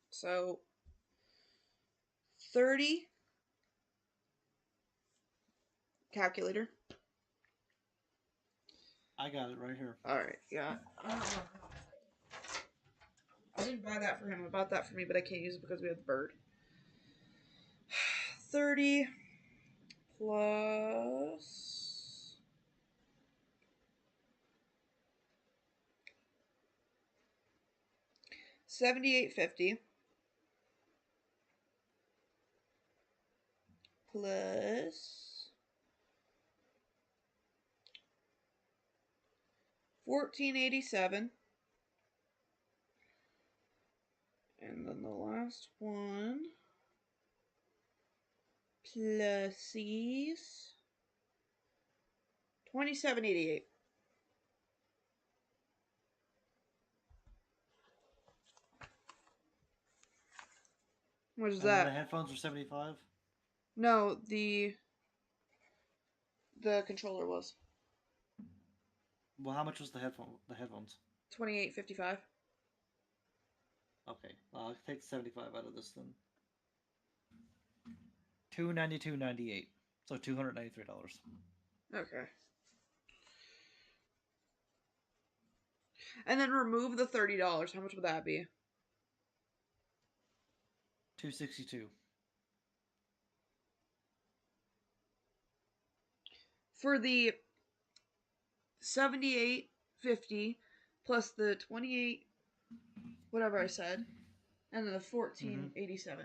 So 30 calculator. I got it right here. Alright, yeah. I didn't buy that for him. I bought that for me, but I can't use it because we have the bird. 30 plus 78.50 plus 14.87, and then the last one pluses 27.88. What is And then the that? headphones are 75. No, the controller was. Well, how much was the headphones? $28.55. Okay, I'll take 75 out of this then. $292.98. So $293. Okay. And then remove the $30. How much would that be? $262. For the 78.50 plus the 28 whatever I said, and then the 14.87.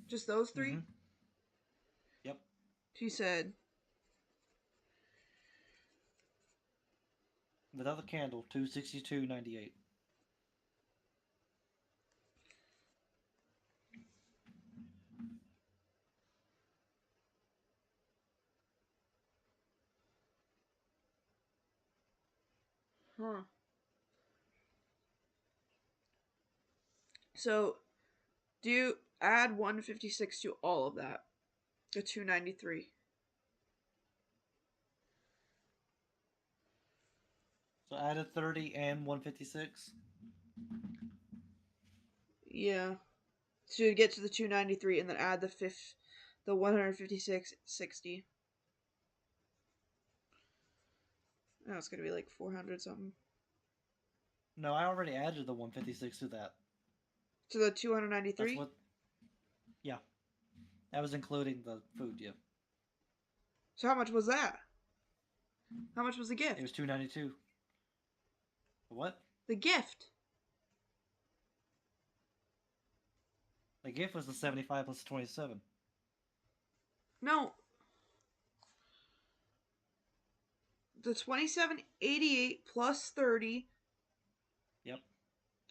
Just those 3? Mm-hmm. Yep. She said Without the candle, $262.98. huh. So, do you add 156 to all of that? The 293. So added 30 and 156. Yeah. To get to the 293 and then add the 156.60. Oh, it's gonna be like 400 something. No, I already added the 156 to that. To the 293? That's what. Yeah. That was including the food, yeah. So how much was that? How much was the gift? It was $292. What? The gift. The gift was the 75 plus 27. No. The 27.88 plus 30 Yep.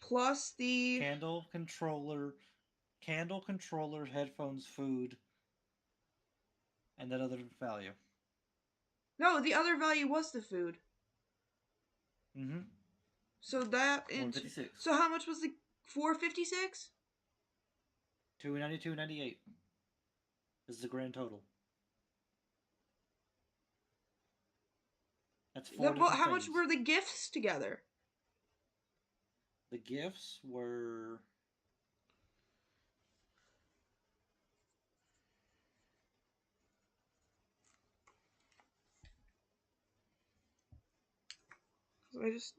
plus the Candle controller, headphones, food, and that other value. No, the other value was the food. Mm-hmm. So that in 156. So how much was the 456? $292.98 is the grand total. That's four different How much things. were the gifts together? The gifts were I just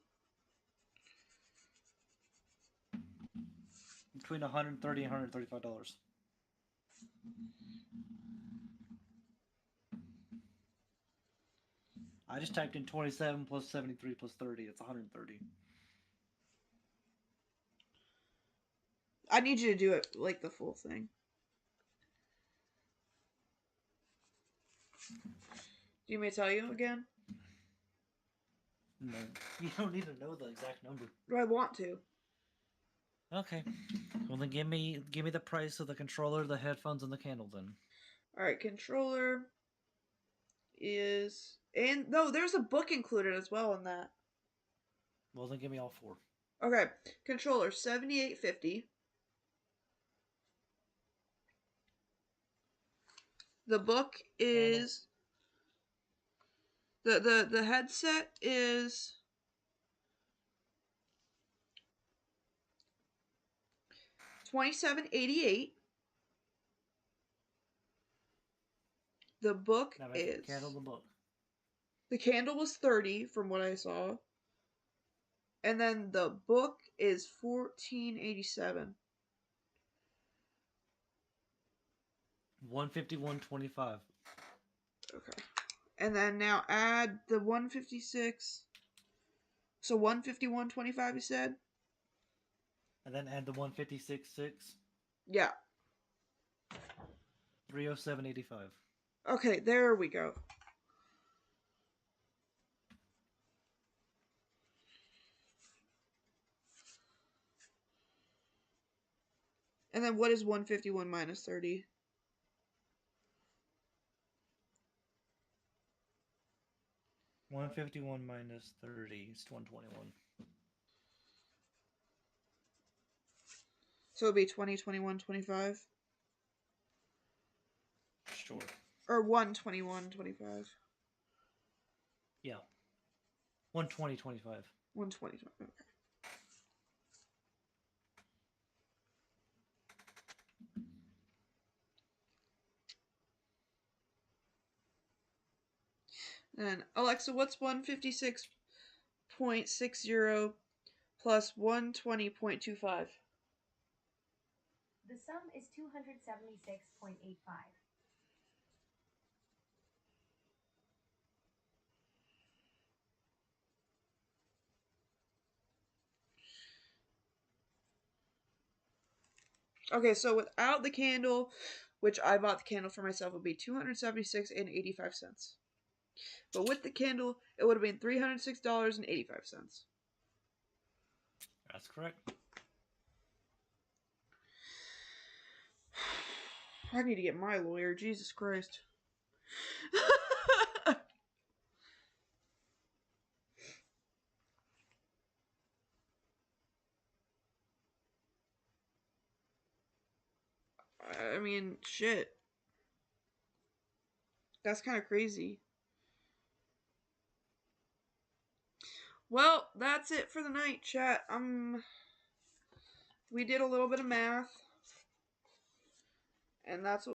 between $130 and $135. I just typed in 27 plus 73 plus 30. It's 130. I need you to do it like the full thing. Do you want me to tell you again? No, you don't need to know the exact number. Do I want to? Okay. Well then give me the price of the controller, the headphones, and the candle then. Alright, controller is and no, there's a book included as well in that. Well then give me all 4. Okay. Controller $78.50. The book is the headset is $27.88. The book Now is candle, the book. the candle was 30 from what I saw. And then the book is $14.87. 151.25. Okay. And then now add the 156. So 151.25 you said? And then add the 156.6. Yeah. 307.85. Okay, there we go. And then what is 151 minus 30? $151 minus 30 is $121. So it'd be 20, 21, 25? Sure. Or 121, 25. Yeah. 120.25. 120. Okay. And Alexa, what's 156.60 plus 120.25? The sum is 276.85. Okay, so without the candle, which I bought the candle for myself, would be 276.85. But with the candle, it would have been $306.85. That's correct. I need to get my lawyer. Jesus Christ. I mean, shit. That's kind of crazy. Well, that's it for the night, chat. We did a little bit of math, and that's what